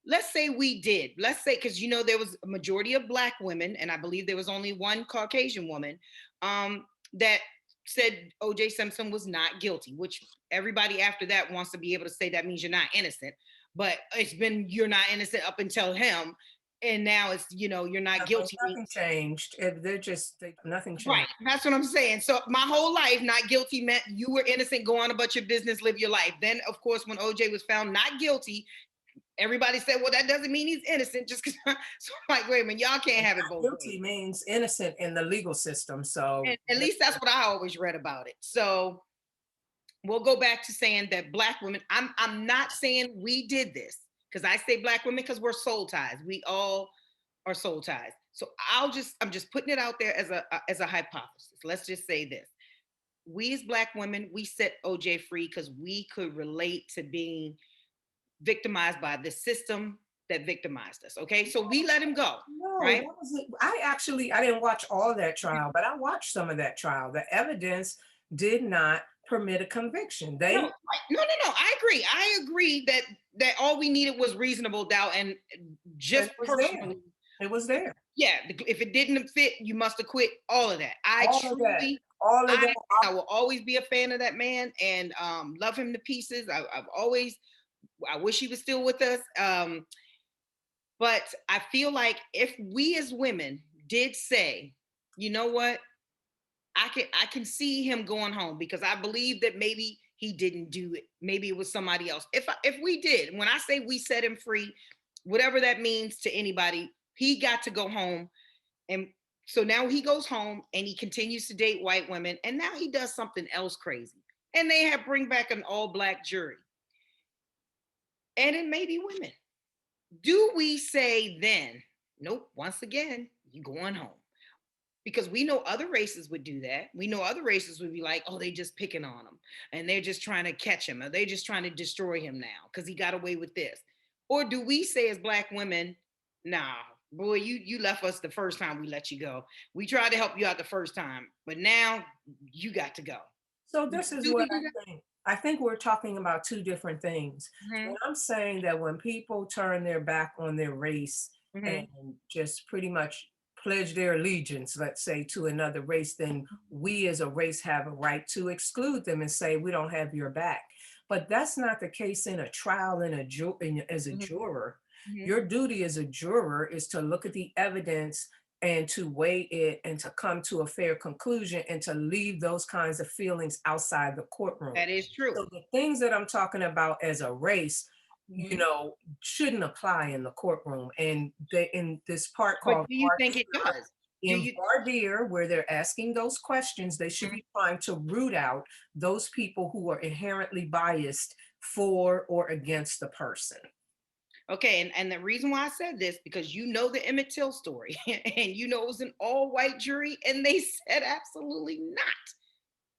let's say we did. Let's say, because there was a majority of black women, and I believe there was only one Caucasian woman that said OJ Simpson was not guilty, which everybody after that wants to be able to say that means you're not innocent. But it's been you're not innocent up until him, and now it's you're not guilty. nothing changed. Nothing Right. changed. That's what I'm saying. So my whole life, not guilty meant you were innocent, go on about your business, live your life. Then, of course, when OJ was found not guilty, everybody said, well, that doesn't mean he's innocent just because. So I'm like, wait a minute, y'all can't have it both ways. Guilty means innocent in the legal system. So And at least that's what I always read about it. So we'll go back to saying that black women, I'm not saying we did this, because I say black women because we're soul ties. We all are soul ties. So I'm just putting it out there as a hypothesis. Let's just say this. We as black women, we set OJ free because we could relate to being victimized by the system that victimized us. Okay, so we let him go, No, right? that was it. I didn't watch all that trial, but I watched some of that trial. The evidence did not permit a conviction. No, They right. No, no, no. I agree. I agree that all we needed was reasonable doubt, and It just was there. personally, It was there. yeah. If it didn't fit, you must have quit. All of that. I All of that. truly, All of that. I will always be a fan of that man and love him to pieces. I've always, I wish he was still with us. But I feel like if we as women did say, you know what, I can see him going home because I believe that maybe he didn't do it. Maybe it was somebody else. If we did, when I say we set him free, whatever that means to anybody, he got to go home. And so now he goes home and he continues to date white women. And now he does something else crazy. And they have bring back an all black jury. And it may be women. Do we say then, nope, once again, you going home? Because we know other races would do that. We know other races would be like, oh, they just picking on him and they're just trying to catch him or they're just trying to destroy him now because he got away with this. Or do we say as black women, nah, boy, you left us the first time we let you go. We tried to help you out the first time, but now you got to go. So this is Do what we do that? I think. I think we're talking about two different things. Mm-hmm. And I'm saying that when people turn their back on their race and Mm-hmm. just pretty much pledge their allegiance, let's say, to another race, then we as a race have a right to exclude them and say, we don't have your back. But that's not the case in a trial as a Mm-hmm. juror. Mm-hmm. Your duty as a juror is to look at the evidence and to weigh it and to come to a fair conclusion and to leave those kinds of feelings outside the courtroom. That is true. So the things that I'm talking about as a race, Mm-hmm. shouldn't apply in the courtroom. And in this part But called do you think it does? Do in you? voir dire, where they're asking those questions, they should Mhm. be trying to root out those people who are inherently biased for or against the person. Okay, and the reason why I said this because you know the Emmett Till story, and you know it was an all-white jury, and they said absolutely not.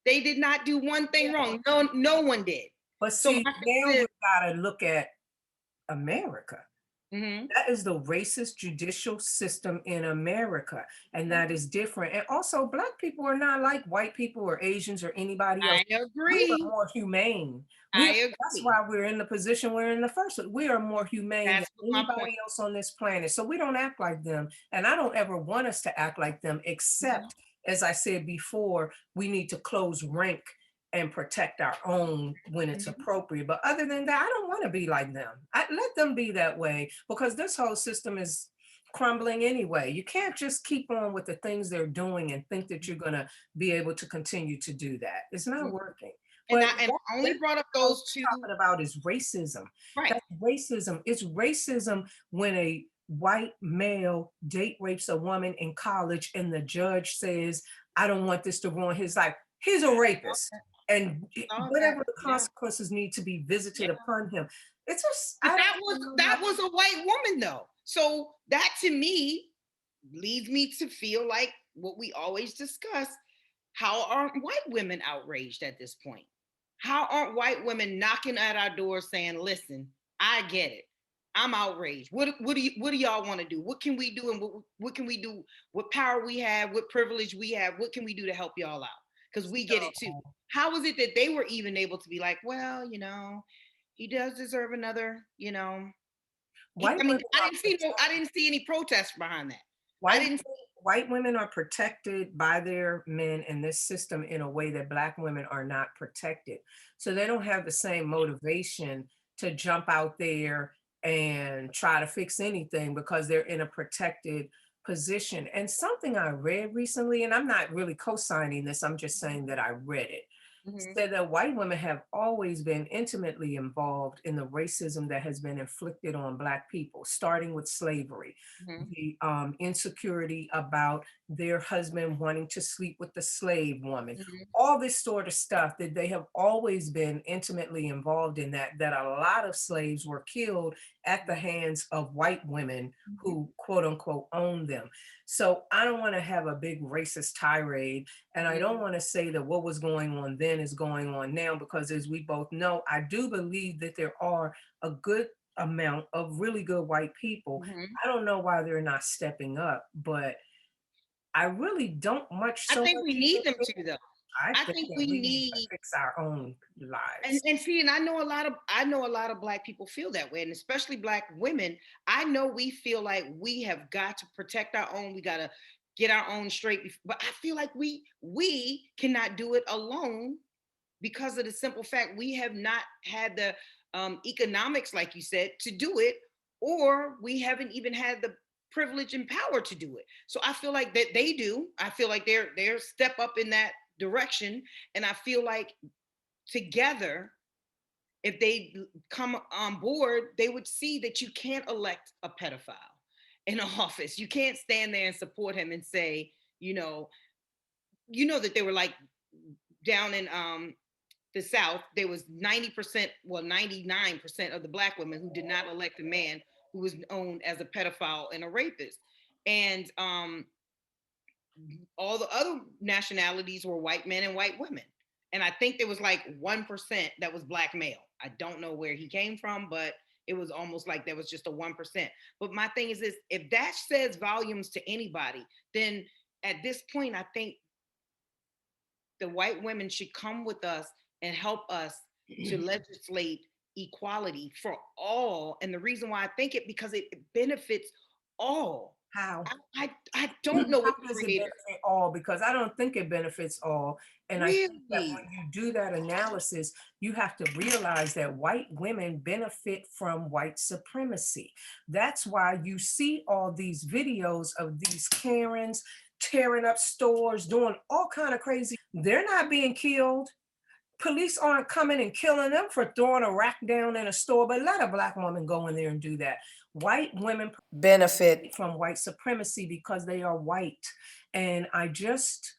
They did not do one thing wrong. No, no one did. But So see, my now thing is, we've got to look at America. mhm, That is the racist judicial system in America, and that is different. And also, Black people are not like white people or Asians or anybody else. I We are agree. more humane. I That's agree. why we're in the position we're in the first place. We are more humane than That's what my point. anybody else on this planet. So we don't act like them. And I don't ever want us to act like them, Mhm, except, as I said before, we need to close rank and protect our own when it's mhm. appropriate. But other than that, I don't want to be like them. I let them be that way because this whole system is crumbling anyway. You can't just keep on with the things they're doing and think that you're going to be able to continue to do that. It's not working. And But I only that's brought up what those two. we're talking about is racism. Right. That's racism. It's racism when a white male date rapes a woman in college and the judge says, I don't want this to ruin his life. He's a rapist. And Saw that. whatever the Yeah. consequences need to be visited Yeah. upon him. It's just, But I don't that was know that how. was a white woman though. So that to me leads me to feel like what we always discuss. How aren't white women outraged at this point? How aren't white women knocking at our doors saying, listen, I get it. I'm outraged. What do y'all want to do? What can we do? And what can we do? What power we have, what privilege we have, what can we do to help y'all out? Because we get it too. So, How is it that they were even able to be like, well, he does deserve another, white I mean, women are I didn't see any protest behind that. I white didn't. white women are protected by their men in this system in a way that Black women are not protected. So they don't have the same motivation to jump out there and try to fix anything because they're in a protected position. And something I read recently, and I'm not really co-signing this, I'm just saying that I read it, Mhm, said that white women have always been intimately involved in the racism that has been inflicted on Black people, starting with slavery, mhm, the insecurity about their husband wanting to sleep with the slave woman, mhm, all this sort of stuff that they have always been intimately involved in, that a lot of slaves were killed at the hands of white women mhm, who quote unquote owned them. So I don't want to have a big racist tirade, and I mhm, don't want to say that what was going on then is going on now, because as we both know, I do believe that there are a good amount of really good white people. Mhm. I don't know why they're not stepping up, but I really don't much I so think much we even need them care. to though. I I think think that we we need to need fix our own lives. and see, and I know a lot of black people feel that way, and especially black women. I know we feel like we have got to protect our own. We got to get our own straight. But I feel like we cannot do it alone because of the simple fact we have not had the economics, like you said, to do it, or we haven't even had the privilege and power to do it. So I feel like that they do. I feel like they're step up in that direction, and I feel like together, if they come on board, they would see that you can't elect a pedophile in an office. You can't stand there and support him and say, that they were like down in the South, there was 90%, well, 99% of the black women who did not elect a man who was known as a pedophile and a rapist. And all the other nationalities were white men and white women. And I think there was like 1% that was black male. I don't know where he came from, but it was almost like there was just a 1%. But my thing is this, if that says volumes to anybody, then at this point, I think the white women should come with us and help us to legislate equality for all. And the reason why I think it, because it benefits all. How? I don't know How what the does it creator benefit all? Because I don't think it benefits all. And I think that really. when you do that analysis, you have to realize that white women benefit from white supremacy. That's why you see all these videos of these Karens tearing up stores, doing all kind of crazy. They're not being killed. Police aren't coming and killing them for throwing a rack down in a store, but let a black woman go in there and do that. White women benefit from white supremacy because they are white. And I just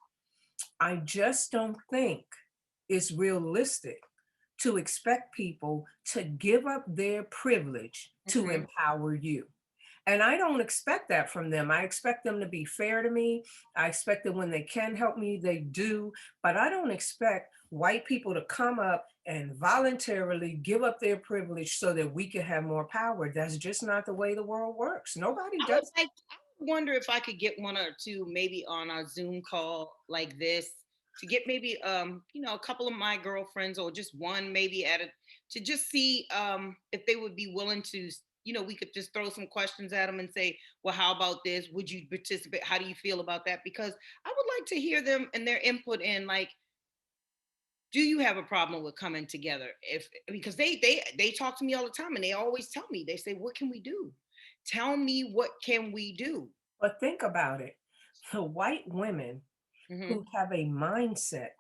don't think it's realistic to expect people to give up their privilege to Mhm. empower you. And I don't expect that from them. I expect them to be fair to me. I expect that when they can help me, they do. But I don't expect white people to come up and voluntarily give up their privilege so that we can have more power. That's just not the way the world works. Nobody does. I would wonder if I could get one or two maybe on our Zoom call like this to get maybe a couple of my girlfriends or just one maybe at a to just see if they would be willing to, we could just throw some questions at them and say, well, how about this? Would you participate? How do you feel about that? Because I would like to hear them and their input in, like, do you have a problem with coming together? If because they talk to me all the time and they always tell me, they say, what can we do? Tell me, what can we do? But think about it. The white women Hmm. who have a mindset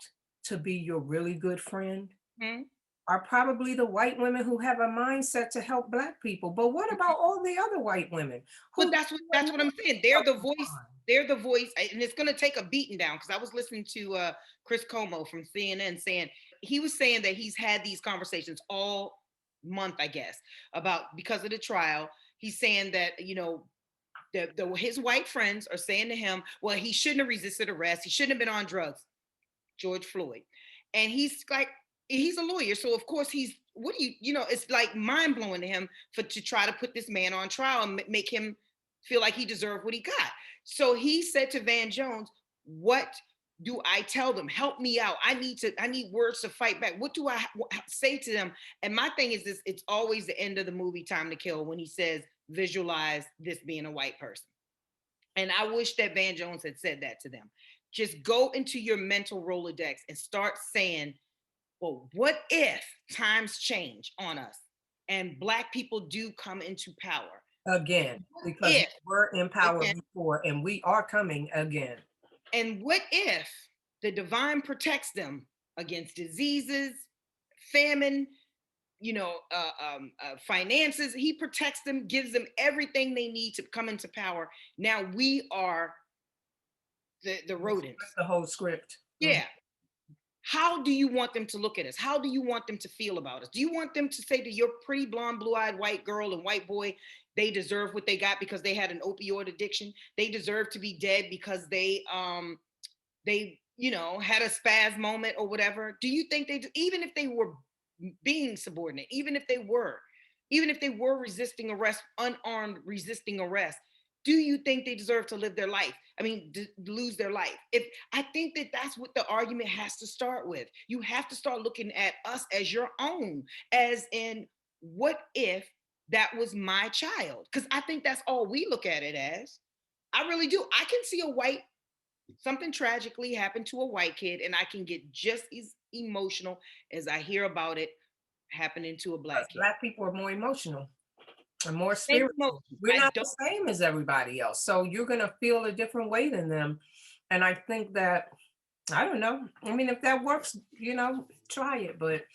to be your really good friend Hmm. are probably the white women who have a mindset to help black people. But what about all the other white women But who that's what I'm saying. They're the voice. They're the voice, and it's going to take a beating down. Because I was listening to Chris Como from CNN saying, he was saying that he's had these conversations all month, I guess, about because of the trial. He's saying that his white friends are saying to him, well, he shouldn't have resisted arrest. He shouldn't have been on drugs. George Floyd. And he's like, he's a lawyer. So of course what do it's like mind blowing to him to try to put this man on trial and make him feel like he deserved what he got. So he said to Van Jones, what do I tell them? Help me out. I need words to fight back. What do I say to them? And my thing is this, it's always the end of the movie Time to Kill when he says, visualize this being a white person. And I wish that Van Jones had said that to them. Just go into your mental Rolodex and start saying, well, what if times change on us and black people do come into power? again, What because we if, were in power again, before and we are coming again. and what if the divine protects them against diseases, famine, finances? He protects them, gives them everything they need to come into power. Now we are the rodents. The whole script. Mhm. Yeah. How do you want them to look at us? How do you want them to feel about us? Do you want them to say to your pretty blonde, blue-eyed white girl and white boy, they deserve what they got because they had an opioid addiction? They deserve to be dead because they had a spaz moment or whatever? Do you think even if they were being subordinate, even if they were, even if they were resisting arrest, unarmed resisting arrest, do you think they deserve to live their life? I mean, lose their life? If I think that that's what the argument has to start with. You have to start looking at us as your own, as in, what if that was my child? Because I think that's all we look at it as. I really do. I can see a white, something tragically happened to a white kid, and I can get just as emotional as I hear about it happening to a Because black kid. Black people are more emotional and more Same spiritual. emotions. We're I not don't. the same as everybody else. So you're going to feel a different way than them. And I think that, I don't know. I mean, if that works, try it. But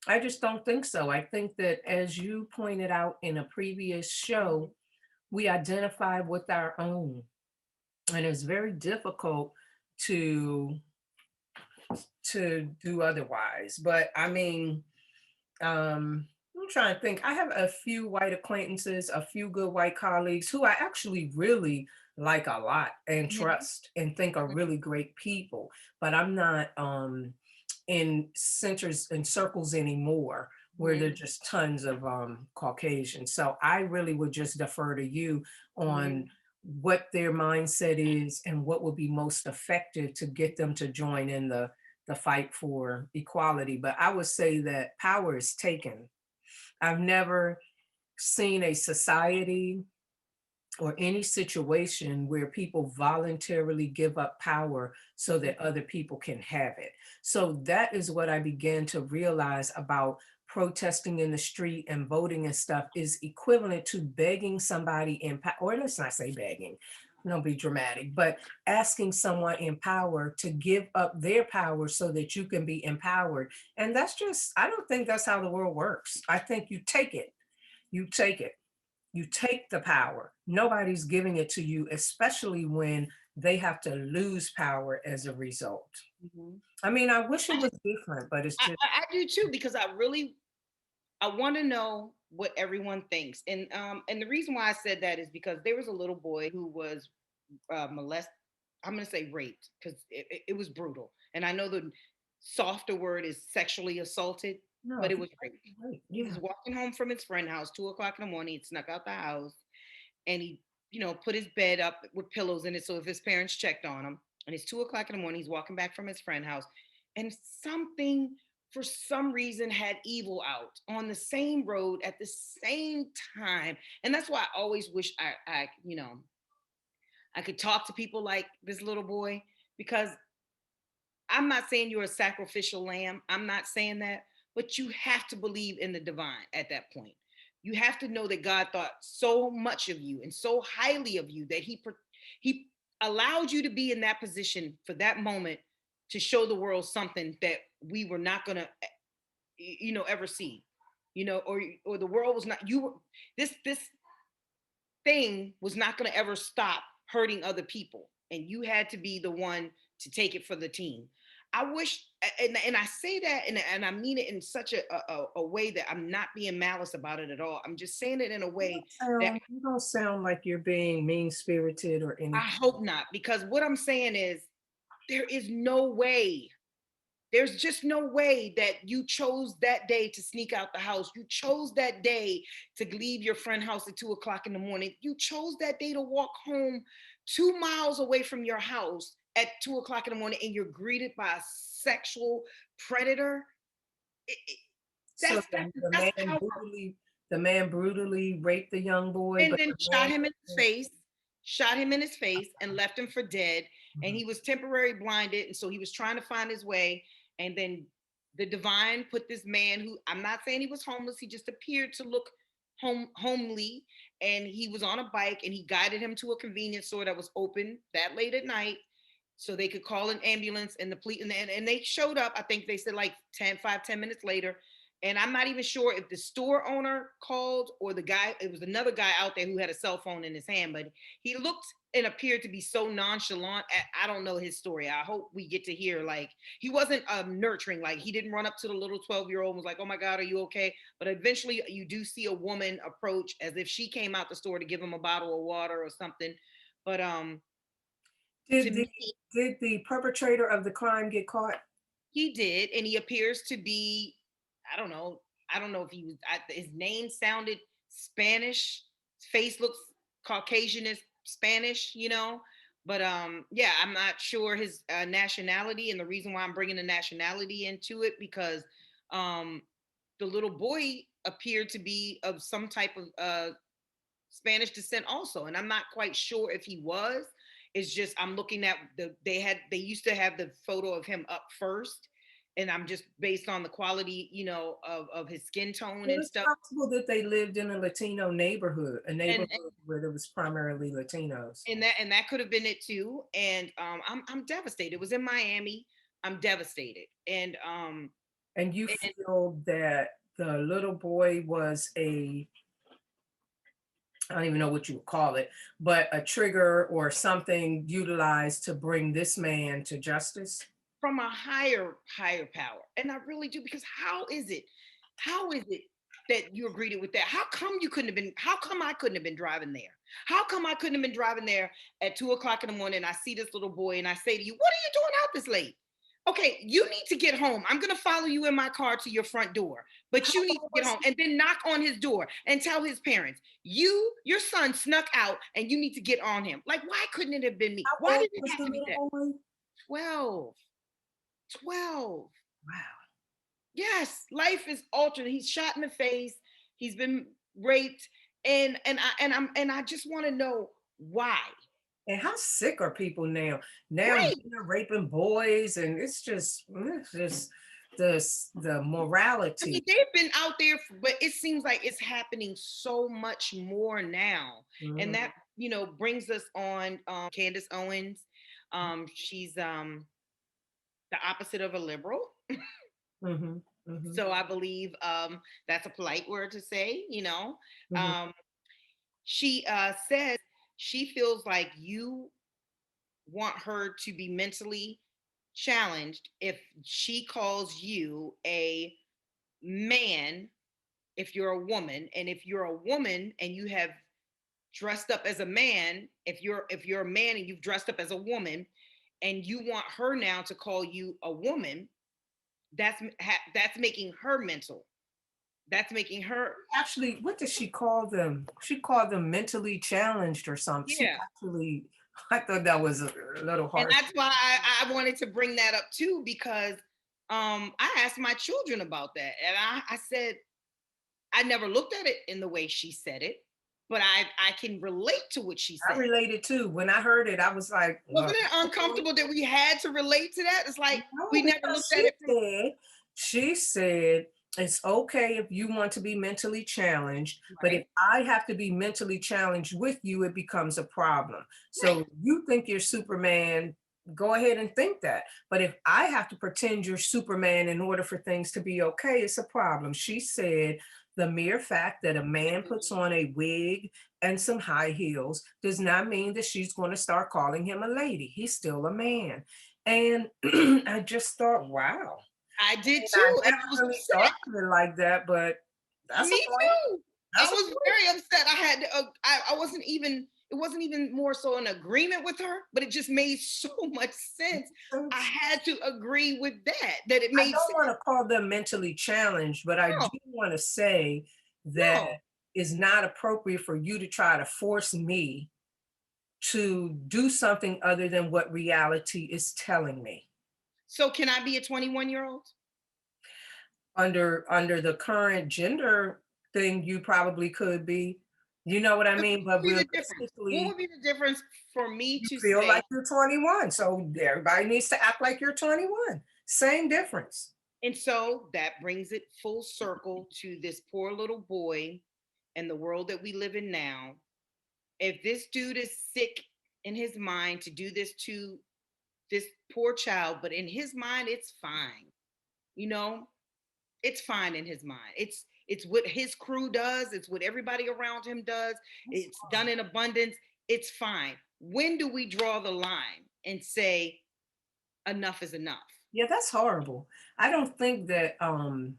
I just don't think so. I think that, as you pointed out in a previous show, we identify with our own. And it's very difficult to do otherwise. But I mean, I'm trying to think. I have a few white acquaintances, a few good white colleagues who I actually really like a lot and Mhm, trust and think are really great people. But I'm not in centers and circles anymore where mhm, there's just tons of Caucasians. So I really would just defer to you on mhm. what their mindset is and what would be most effective to get them to join in the fight for equality. But I would say that power is taken. I've never seen a society or any situation where people voluntarily give up power so that other people can have it. So that is what I began to realize about protesting in the street and voting and stuff is equivalent to begging somebody in power, or let's not say begging, don't be dramatic, but asking someone in power to give up their power so that you can be empowered. And that's just, I don't think that's how the world works. I think you take it. You take it. You take the power. Nobody's giving it to you, especially when they have to lose power as a result. Mhm. I mean, I wish I it was just, different, but it's I, just, I do too, because I want to know what everyone thinks, and the reason why I said that is because there was a little boy who was molested. I'm going to say raped, because it was brutal, and I know the softer word is sexually assaulted, no, but it was rape. right. He Yeah. was walking home from his friend's house, 2 o'clock in the morning. He snuck out the house, and he, put his bed up with pillows in it. So if his parents checked on him, and it's 2 o'clock in the morning, he's walking back from his friend's house, and something, for some reason, had evil out on the same road at the same time. And that's why I always wish I could talk to people like this little boy, because I'm not saying you're a sacrificial lamb. I'm not saying that, but you have to believe in the divine at that point. You have to know that God thought so much of you and so highly of you that he allowed you to be in that position for that moment, to show the world something that we were not going to ever see. Or the world was not, you were, this thing was not going to ever stop hurting other people, and you had to be the one to take it for the team. I wish, and I say that, and I mean it in such a way that I'm not being malice about it at all. I'm just saying it in a way that You don't sound like you're being mean spirited or I anything. hope not, because what I'm saying is, there is no way, there's just no way that you chose that day to sneak out the house. You chose that day to leave your friend's house at 2 o'clock in the morning. You chose that day to walk home 2 miles away from your house at 2 o'clock in the morning, and you're greeted by a sexual predator. It, it, So that's power. the man brutally raped the young boy, And but then the man, shot him in his face, and left him for dead. And he was temporarily blinded, and so he was trying to find his way. And then the divine put this man, who, I'm not saying he was homeless, he just appeared to look homely, and he was on a bike, and he guided him to a convenience store that was open that late at night, so they could call an ambulance and the police, and they showed up. I think they said like 10 minutes later. And I'm not even sure if the store owner called, or the guy, it was another guy out there who had a cell phone in his hand, but he looked and appeared to be so nonchalant. I don't know his story. I hope we get to hear, like, he wasn't nurturing, like he didn't run up to the little 12-year-old and was like, oh my God, are you okay? But eventually you do see a woman approach as if she came out the store to give him a bottle of water or something. But to did me, the perpetrator of the crime get caught? he did, and he appears to be, I don't know, I don't know if he was, his name sounded Spanish, face looks Caucasian is Spanish, you know. But yeah, I'm not sure his nationality, and the reason why I'm bringing the nationality into it because um, the little boy appeared to be of some type of Spanish descent also, and I'm not quite sure if he was. It's just I'm looking at they used to have the photo of him up first, and I'm just based on the quality, you know, of his skin tone Well, and it's stuff. possible that they lived in a Latino neighborhood, a And neighborhood where there was primarily Latinos. and that could have been it too. And I'm devastated. It was in Miami. I'm devastated. And you And feel that the little boy was I don't even know what you would call it, but a trigger or something utilized to bring this man to justice? from a higher power, and I really do, because how is it that you agreed with that? How come you couldn't have been, how come I couldn't have been driving there? How come I couldn't have been driving there at 2 o'clock in the morning? I see this little boy and I say to you, what are you doing out this late? Okay, you need to get home. I'm going to follow you in my car to your front door, but How you need to old get was home he? and then knock on his door and tell his parents, your son snuck out and you need to get on him. Like, why couldn't it have been me? How Why old did it was have the to be that? little boy? 12. 12. Wow. Yes, life is altered. He's shot in the face. He's been raped, and I just want to know why. And how sick are people now? Now Right. men are raping boys, and it's just the I mean, morality. they've been out there, but it seems like it's happening so much more now, and Mhm, that brings us on Candace Owens. She's the opposite of a liberal. mhm, mhm, So I believe that's a polite word to say, you know. mhm. Um, she says she feels like you want her to be mentally challenged if she calls you a man if you're a woman, and if you're a woman and you have dressed up as a man, if you're a man and you've dressed up as a woman, and you want her now to call you a woman, that's making her mental, that's making her. Actually, what did she call them? She called them mentally challenged or something. She Yeah. actually, I thought that was a little And harsh. that's why I wanted to bring that up too, because I asked my children about that. And I said, I never looked at it in the way she said it, but I can relate to what she I said. related too. When I heard it, I was like, Wasn't it uncomfortable that we had to relate to that? It's like no, we never because looked at it from. she said it's okay if you want to be mentally challenged, but if Right, I have to be mentally challenged with you, it becomes a problem. right. So you think you're Superman, go ahead and think that. But if I have to pretend you're Superman in order for things to be okay, it's a problem. She said the mere fact that a man puts on a wig and some high heels does not mean that she's going to start calling him a lady. He's still a man. And I just thought, wow. I did And I too, and I was never really upset. thought of it like that, but that's a Me point. too. I That's a was very upset. I had to, I wasn't even. It wasn't even more so an agreement with her, but it just made so much sense. I point. had to agree with that. That it I made don't sense. want to call them mentally challenged, but I No, do want to say that no. it's not appropriate for you to try to force me to do something other than what reality is telling me. So can I be a 21-year-old? Under the current gender thing, you probably could be, you know what I What mean? But would be the difference? What realistically, would be the difference for me you to feel say? like you're 21. So everybody needs to act like you're 21. Same difference. And so that brings it full circle to this poor little boy and the world that we live in now. If this dude is sick in his mind to do this to this poor child, but in his mind, it's fine. You know, it's fine in his mind. It's what his crew does, it's what everybody around him does. It's done in abundance. It's fine. When do we draw the line and say enough is enough? Yeah, that's horrible. I don't think that I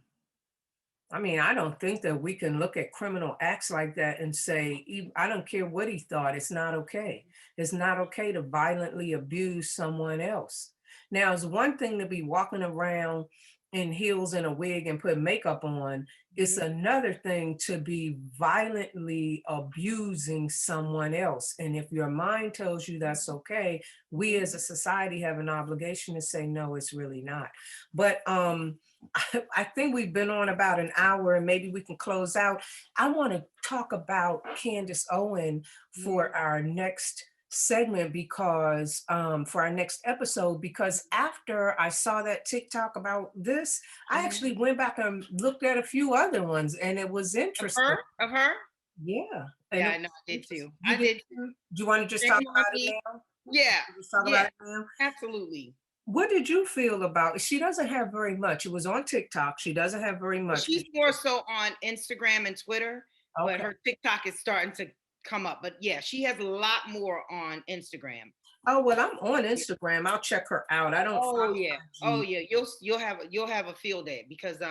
don't think that we can look at criminal acts like that and say, I don't care what he thought, it's not okay. It's not okay to violently abuse someone else. Now, it's one thing to be walking around in heels and a wig and put makeup on. It's Mhm. another thing to be violently abusing someone else. And if your mind tells you that's okay, we as a Mhm. society have an obligation to say, no, it's really not. But I think we've been on about an hour and maybe we can close out. I want to talk about Candace Owen Mhm. for our next segment because for our next episode, because after I saw that TikTok about this, I Mhm. actually went back and looked at a few other ones and it was Of interesting. her? Of her? Yeah, and Yeah, it I know. was I did interesting. too. You I did did too. too? Do you want to just talk Shame on about it me. now? Yeah. Just talk about Yeah. it now. Absolutely. What did you feel about? She doesn't have very much. It was on TikTok. She doesn't have very Well, much. she's more so on Instagram and Twitter, but Okay. her TikTok is starting to come up. But yeah, she has a lot more on Instagram. Oh well, I'm on Instagram. I'll check her out. I don't Oh follow yeah. Oh IG. yeah. You'll have a field day because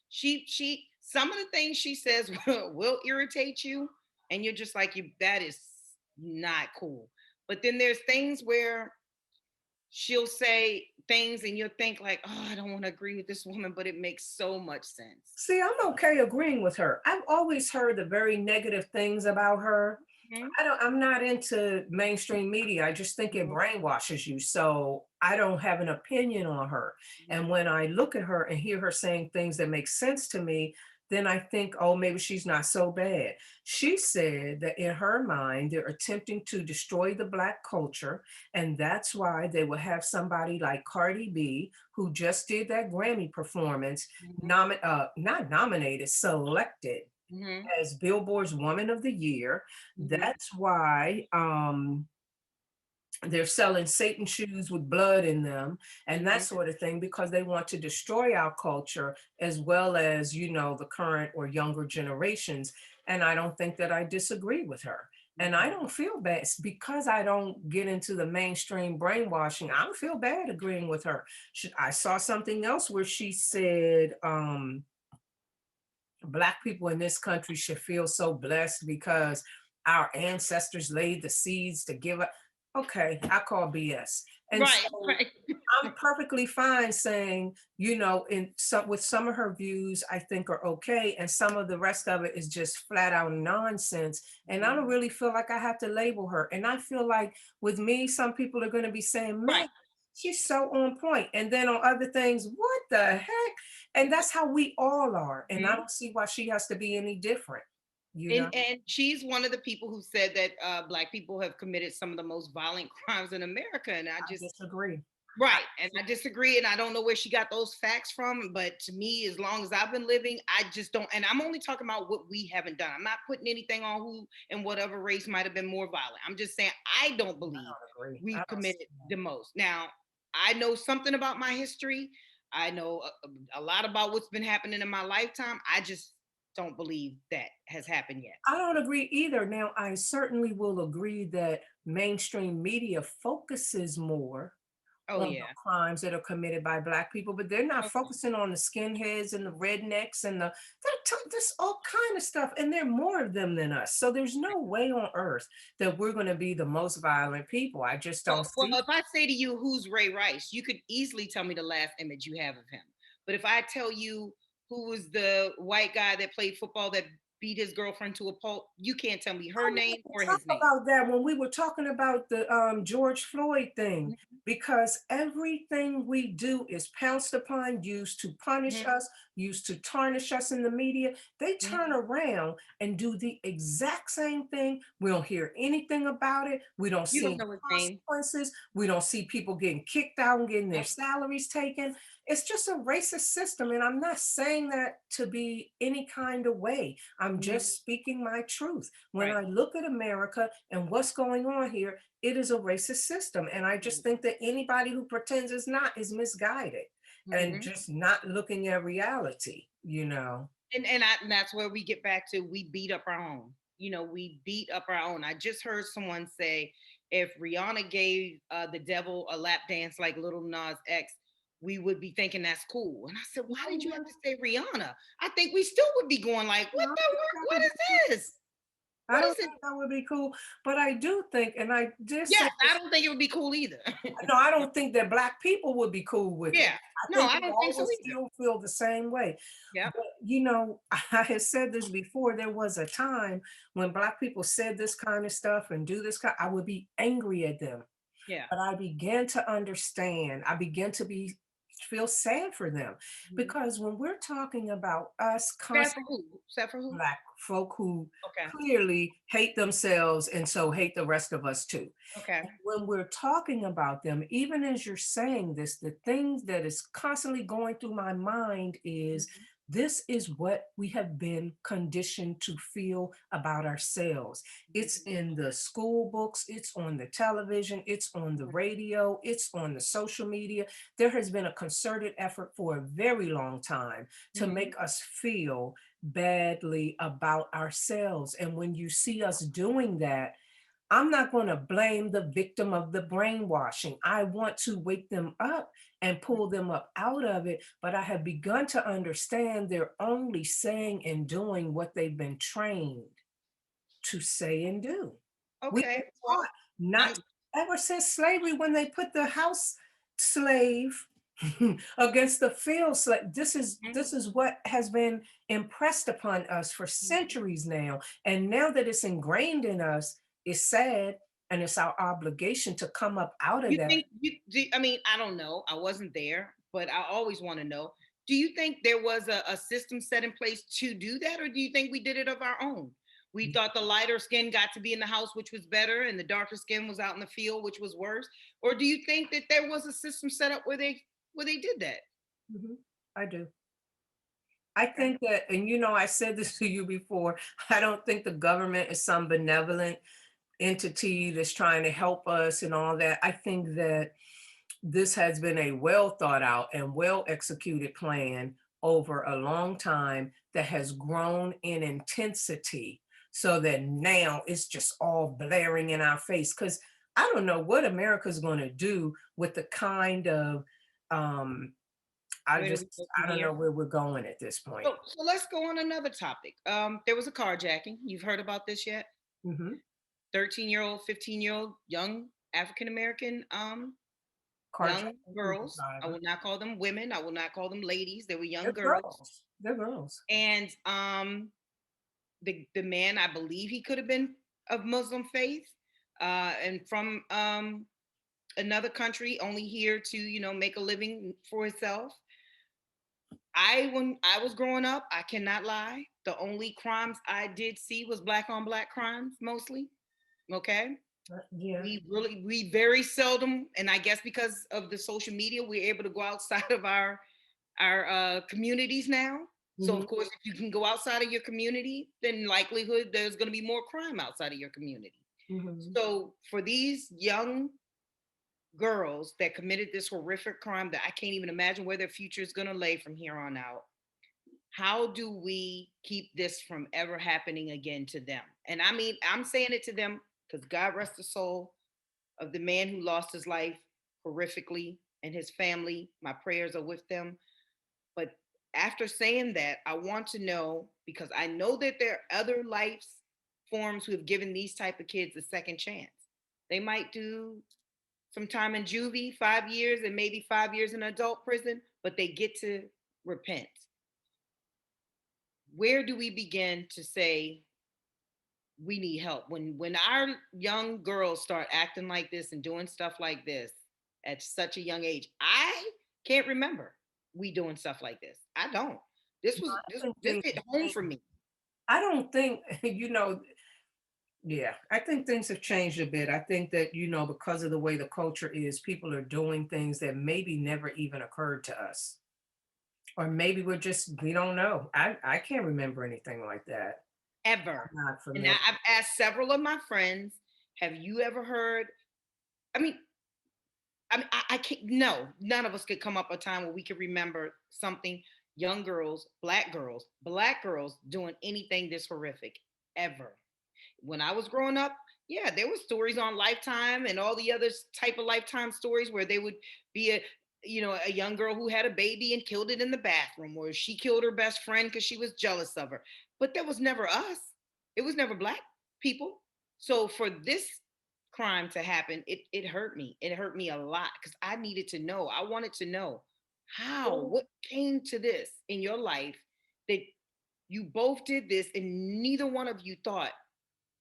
she some of the things she says will irritate you and you're just like you that is not cool. But then there's things where she'll say things and you'll think like, oh, I don't want to agree with this woman, but it makes so much sense. See, I'm okay agreeing with her. I've always heard the very negative things about her. Mhm. I'm not into mainstream media. I just think it Mhm. brainwashes you. So I don't have an opinion on her. And Mhm. when I look at her and hear her saying things that make sense to me, then I think, oh, maybe she's not so bad. She said that in her mind, they're attempting to destroy the Black culture. And that's why they will have somebody like Cardi B, who just did that Grammy performance, Mhm. not nominated, selected Mhm. as Billboard's Woman of the Year. Mhm. That's why they're selling Satan shoes with blood in them and that Mhm. sort of thing because they want to destroy our culture as well as, the current or younger generations. And I don't think that I disagree with her. And I Mhm. don't feel bad because I don't get into the mainstream brainwashing. I don't feel bad agreeing with her. I saw something else where she said, Black people in this country should feel so blessed because our ancestors laid the seeds to give up. Okay, I call BS. And Right, so right. I'm perfectly fine saying, in some with some of her views, I think are okay, and some of the rest of it is just flat out nonsense. And I don't Mhm. really feel like I have to label her. And I feel like with me, some people are going to be saying, Right. "Man, she's so on point," and then on other things, what the heck? And that's how we all are. And I Mhm. don't see why she has to be any different. You know, And she's one of the people who said that Black people have committed some of the most violent crimes in America, and I I just disagree. I right, and I disagree, and I don't know where she got those facts from. But to me, as long as I've been living, I just don't. And I'm only talking about what we haven't done. I'm not putting anything on who and whatever race might have been more violent. I'm just saying I don't believe don't agree. I we've don't see committed that. the most. Now, I know something about my history. I know a lot about what's been happening in my lifetime. I just don't believe that has happened yet. I don't agree either. Now, I certainly will agree that mainstream media focuses more Oh on the yeah. crimes that are committed by Black people, but they're not Okay. focusing on the skinheads and the rednecks and there's all kind of stuff, and there are more of them than us. So there's no way on earth that we're going to be the most violent people. I just don't Well, see. if I say to you, who's Ray Rice, you could easily tell me the last image you have of him. But if I tell you who was the white guy that played football that beat his girlfriend to a pulp, you can't tell me I her wanted name to or talk his name. about that when we were talking about the George Floyd thing, Mhm. because everything we do is pounced upon, used to punish Mhm. us, used to tarnish us in the media. They turn Mhm. around and do the exact same thing. We don't hear anything about it. We don't You see don't any know his name. consequences. We don't see people getting kicked out and getting their salaries taken. It's just a racist system. And I'm not saying that to be any kind of way. I'm Mhm. just speaking my truth. When Right. I look at America and what's going on here, it is a racist system. And I just think that anybody who pretends it's not is misguided and Mhm. just not looking at reality. And that's where we get back to we beat up our own. We beat up our own. I just heard someone say if Rihanna gave the devil a lap dance like Little Nas X, we would be thinking that's cool. And I said, why did you have to say Rihanna? I think we still would be going like, what the work? What is this? I don't Listen, think that would be cool, but I do think, and I did say yes, I this, don't think it would be cool either. no, I don't think that black people would be cool with it. Yeah. I No, think I we don't think all so would either. still feel the same way. Yep. But, I had said this before, there was a time when black people said this kind of stuff and do this kind, I would be angry at them. Yeah. But I began to understand. I began to be feel sad for them Mhm. because when we're talking about us Sad constantly for who? Sad for who? black folk who Okay. clearly hate themselves and so hate the rest of us too. Okay. When we're talking about them, even as you're saying this, the thing that is constantly going through my mind is Mhm. this is what we have been conditioned to feel about ourselves. It's Mhm. in the school books, it's on the television, it's on the radio, it's on the social media. There has been a concerted effort for a very long time to Mhm. make us feel badly about ourselves. And when you see us doing that, I'm not going to blame the victim of the brainwashing. I want to wake them up and pull them up out of it. But I have begun to understand they're only saying and doing what they've been trained to say and do. We've been Okay. taught Well, I'm not ever since slavery, when they put the house slave against the field slave. Mhm. This is what has been impressed upon us for Mhm. centuries now. And now that it's ingrained in us, it's sad and it's our obligation to come up out of You that. think I mean, I don't know. I wasn't there, but I always want to know. Do you think there was a system set in place to do that, or do you think we did it of our own? We thought the lighter skin got to be in the house, which was better, and the darker skin was out in the field, which was worse? Or do you think that there was a system set up where they did that? Mhm. I do. I Okay. think that, and I said this to you before, I don't think the government is some benevolent entity that's trying to help us and all that. I think that this has been a well thought out and well executed plan over a long time that has grown in intensity so that now it's just all blaring in our face. Because I don't know what America's going to do with the kind of, um, Where do we go from I don't here? know where we're going at this point. So let's go on another topic. There was a carjacking. You've heard about this yet? Mhm. 13-year-old, 15-year-old young African American young Carjacking Uber girls. I driver. will not call them women. I will not call them ladies. They were young They're girls. girls. They're girls. And the man, I believe he could have been of Muslim faith, and from another country, only here to make a living for himself. When I was growing up, I cannot lie. The only crimes I did see was black on black crimes, mostly. Okay. Yeah. We very seldom, and I guess because of the social media, we're able to go outside of our communities now. So Mhm. of course, if you can go outside of your community, then likelihood there's going to be more crime outside of your community. Mhm. So for these young girls that committed this horrific crime that I can't even imagine where their future is going to lay from here on out, how do we keep this from ever happening again to them? And I mean, I'm saying it to them because God rest the soul of the man who lost his life horrifically and his family. My prayers are with them. But after saying that, I want to know, because I know that there are other life forms who have given these type of kids a second chance. They might do some time in juvie, 5 years, and maybe 5 years in adult prison, but they get to repent. Where do we begin to say we need help when our young girls start acting like this and doing stuff like this at such a young age? I can't remember we doing stuff like this. I don't. This was I this think this things hit have home for changed. me. I don't think, yeah, I think things have changed a bit. I think that, because of the way the culture is, people are doing things that maybe never even occurred to us. Or maybe we don't know. I can't remember anything like that. Ever. I'm not And familiar. I've asked several of my friends, have you ever heard? I mean, I can't. No, none of us could come up a time where we could remember something. Young black girls doing anything this horrific ever. When I was growing up, yeah, there were stories on Lifetime and all the other type of Lifetime stories where they would be a young girl who had a baby and killed it in the bathroom, or she killed her best friend because she was jealous of her. But that was never us. It was never black people. So for this crime to happen, it hurt me. It hurt me a lot because I needed to know. I wanted to know how, Well, what came to this in your life that you both did this and neither one of you thought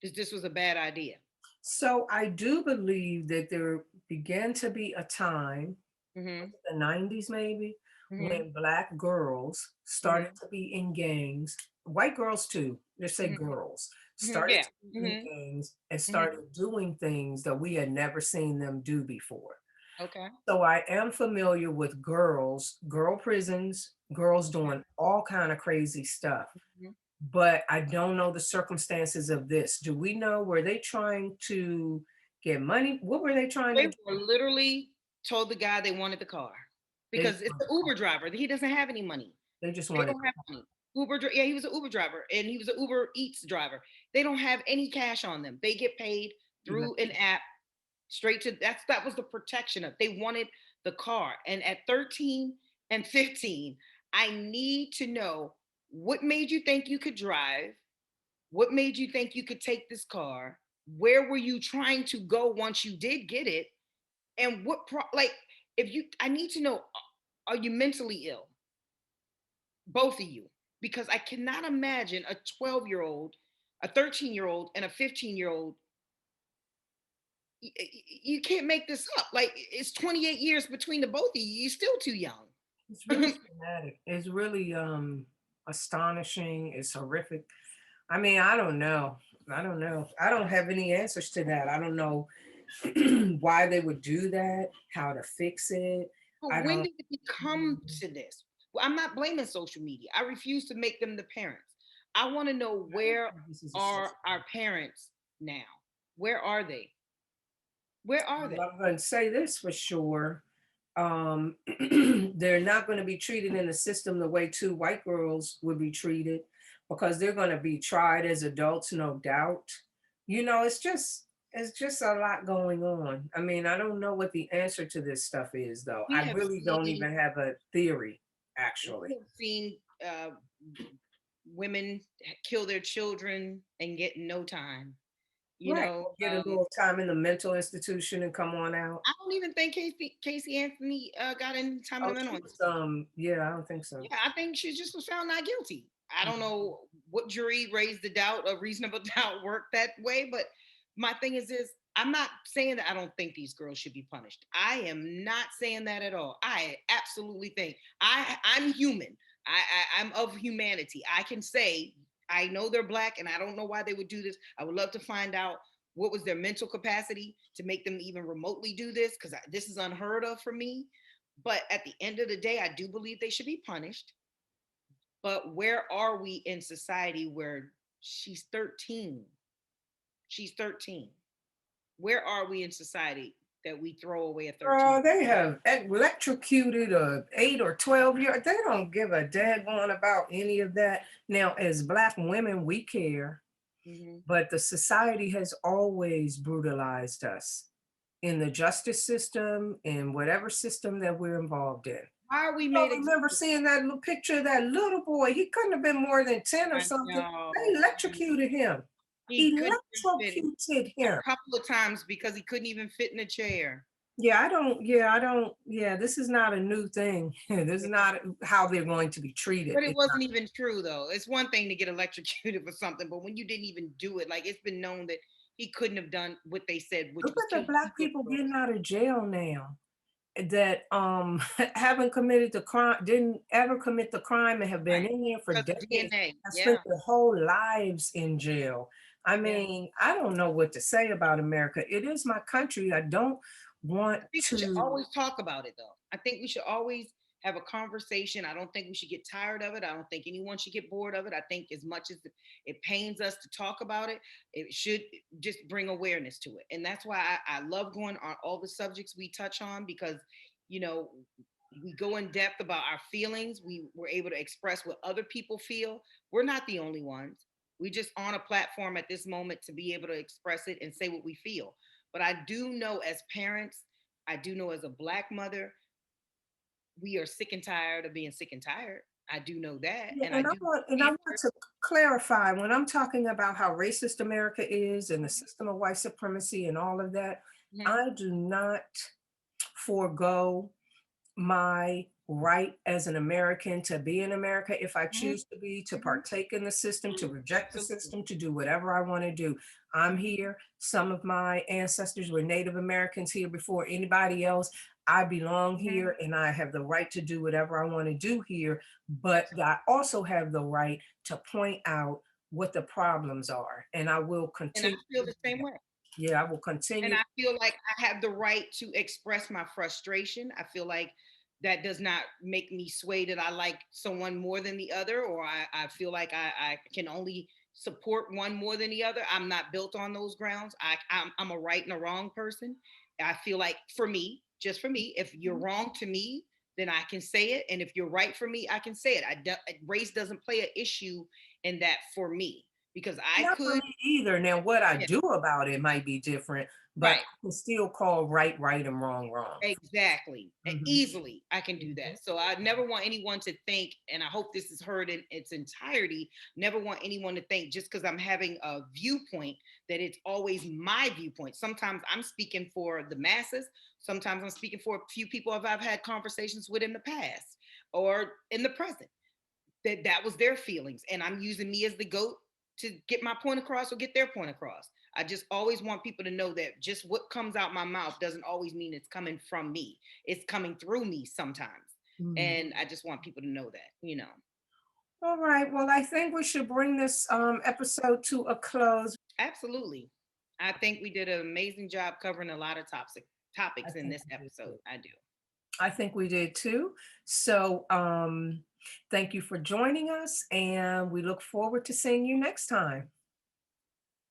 that this was a bad idea. so I do believe that there began to be a time, Mm-hmm. the 90s maybe, Mm-hmm. when black girls started Mm-hmm. to be in gangs, white girls too, let's say Mm-hmm. girls, Hmm. started Yeah. to be in Mm-hmm. gangs and Mm-hmm. started doing things that we had never seen them do before. Okay. So I am familiar with girls, girl prisons, girls doing all kind of crazy stuff. Mhm. But I don't know the circumstances of this. Do we know, were they trying to get money? What were they trying to They get? were literally told the guy they wanted the car They just because it's wanted the the car. Uber driver. He doesn't have any money. They just They wanted don't have money. Yeah, he was an Uber driver and he was an Uber Eats driver. They don't have any cash on them. They get paid the through an app straight to that was the protection of they wanted the car. And at 13 and 15, I need to know what made you think you could drive? What made you think you could take this car? Where were you trying to go once you did get it? And like if you I need to know, are you mentally ill, both of you? Because I cannot imagine a 12-year-old, a 13-year-old and a 15-year-old. You can't make this up. Like it's 28 years between the both of you. You're still too young. It's really traumatic. It's really astonishing. It's horrific. I mean, I don't know. I don't know. I don't have any answers to that. I don't know why they would do that, how to fix it. I When don't. did it come to this? Well, I'm not blaming social media. I refuse to make them the parents. I want to know, I don't where think this is a are social. our parents now? Where are they? Where are Well, they? I'm going to say this for sure. Um, they're not going to be treated in the system the way two white girls would be treated because they're going to be tried as adults, no doubt. It's just a lot going on. I mean, I don't know what the answer to this stuff is, though. We I have really don't seen even have a theory, we actually. have seen women kill their children and get no time. You Right. know, Or get a little time in the mental institution and come on out. I don't even think Casey Anthony got any time in Oh, the mental she was, institution. yeah, I don't think so. Yeah, I think she just was found not guilty. I don't know what jury raised the doubt, a reasonable doubt worked that way, but my thing is this, I'm not saying that I don't think these girls should be punished. I am not saying that at all. I absolutely think I'm human. I'm of humanity. I can say I know they're black and I don't know why they would do this. I would love to find out what was their mental capacity to make them even remotely do this because this is unheard of for me. But at the end of the day, I do believe they should be punished. But where are we in society where she's 13? She's 13. Where are we in society that we throw away a 13? They have electrocuted a 8 or 12 year. They don't give a daggone about any of that. Now, as Black women, we care, Mm-hmm. but the society has always brutalized us in the justice system, in whatever system that we're involved in. Why are we I made remember examples? seeing that little picture of that little boy. He couldn't have been more than 10 or I something. They know. electrocuted him. He couldn't even fit it Electrocuted him. a couple of times because he couldn't even fit in a chair. Yeah, this is not a new thing. This is not how they're going to be treated. But it It's not. wasn't even true though. It's one thing to get electrocuted for something, but when you didn't even do it, like it's been known that he couldn't have done what they said, which Look was at the kill Black two people girls. getting out of jail now that haven't committed the crime, didn't ever commit the crime, and have been Right. in here for Because of decades, DNA. have spent Yeah. their whole lives in jail. I Yeah. mean, I don't know what to say about America. It is my country. I don't want I think we should to. always talk about it though. I think we should always have a conversation. I don't think we should get tired of it. I don't think anyone should get bored of it. I think as much as it pains us to talk about it, it should just bring awareness to it. And that's why I love going on all the subjects we touch on because, you know, we go in depth about our feelings. We were able to express what other people feel. We're not the only ones. We just on a platform at this moment to be able to express it and say what we feel. But I do know as parents, I do know as a Black mother, we are sick and tired of being sick and tired. I do know that, Yeah, and I do and I want answer. to clarify when I'm talking about how racist America is and the Mhm, system of white supremacy and all of that, mhm, I do not forego my right as an American to be in America if I mhm, choose to be, to mhm. partake in the system, to reject the Absolutely. system, to do whatever I want to do. I'm Mhm. here. Some of my ancestors were Native Americans here before anybody else. I belong Mhm. here and I have the right to do whatever I want to do here, but Absolutely. I also have the right to point out what the problems are. And I will And I continue feel to the do same that. way. Yeah, I will And continue. I feel like I have the right to express my frustration. I feel like that does not make me sway that I like someone more than the other, or I feel like I can only support one more than the other. I'm not built on those grounds. I'm a right and a wrong person. I feel like for me, just for me, if you're Mhm. wrong to me, then I can say it. And if you're right for me, I can say it. Race doesn't play an issue in that for me because I Not for could, me either. Now, what I yeah, do about it might be different, but right. I can still call right, right, and wrong, wrong. Exactly. Mhm, Easily, I can do mhm. that. So I never want anyone to think, and I hope this is heard in its entirety. Never want anyone to think just because I'm having a viewpoint that it's always my viewpoint. Sometimes I'm speaking for the masses. Sometimes I'm speaking for a few people I've had conversations with in the past or in the present. That was their feelings, and I'm using me as the goat to get my point across or get their point across. I just always want people to know that just what comes out my mouth doesn't always mean it's coming from me. It's coming through me sometimes. Mhm. And I just want people to know that. All right. Well, I think we should bring this episode to a close. Absolutely. I think we did an amazing job covering a lot of I topics in think this we did episode. too. I do. I think we did too. So, thank you for joining us, and we look forward to seeing you next time.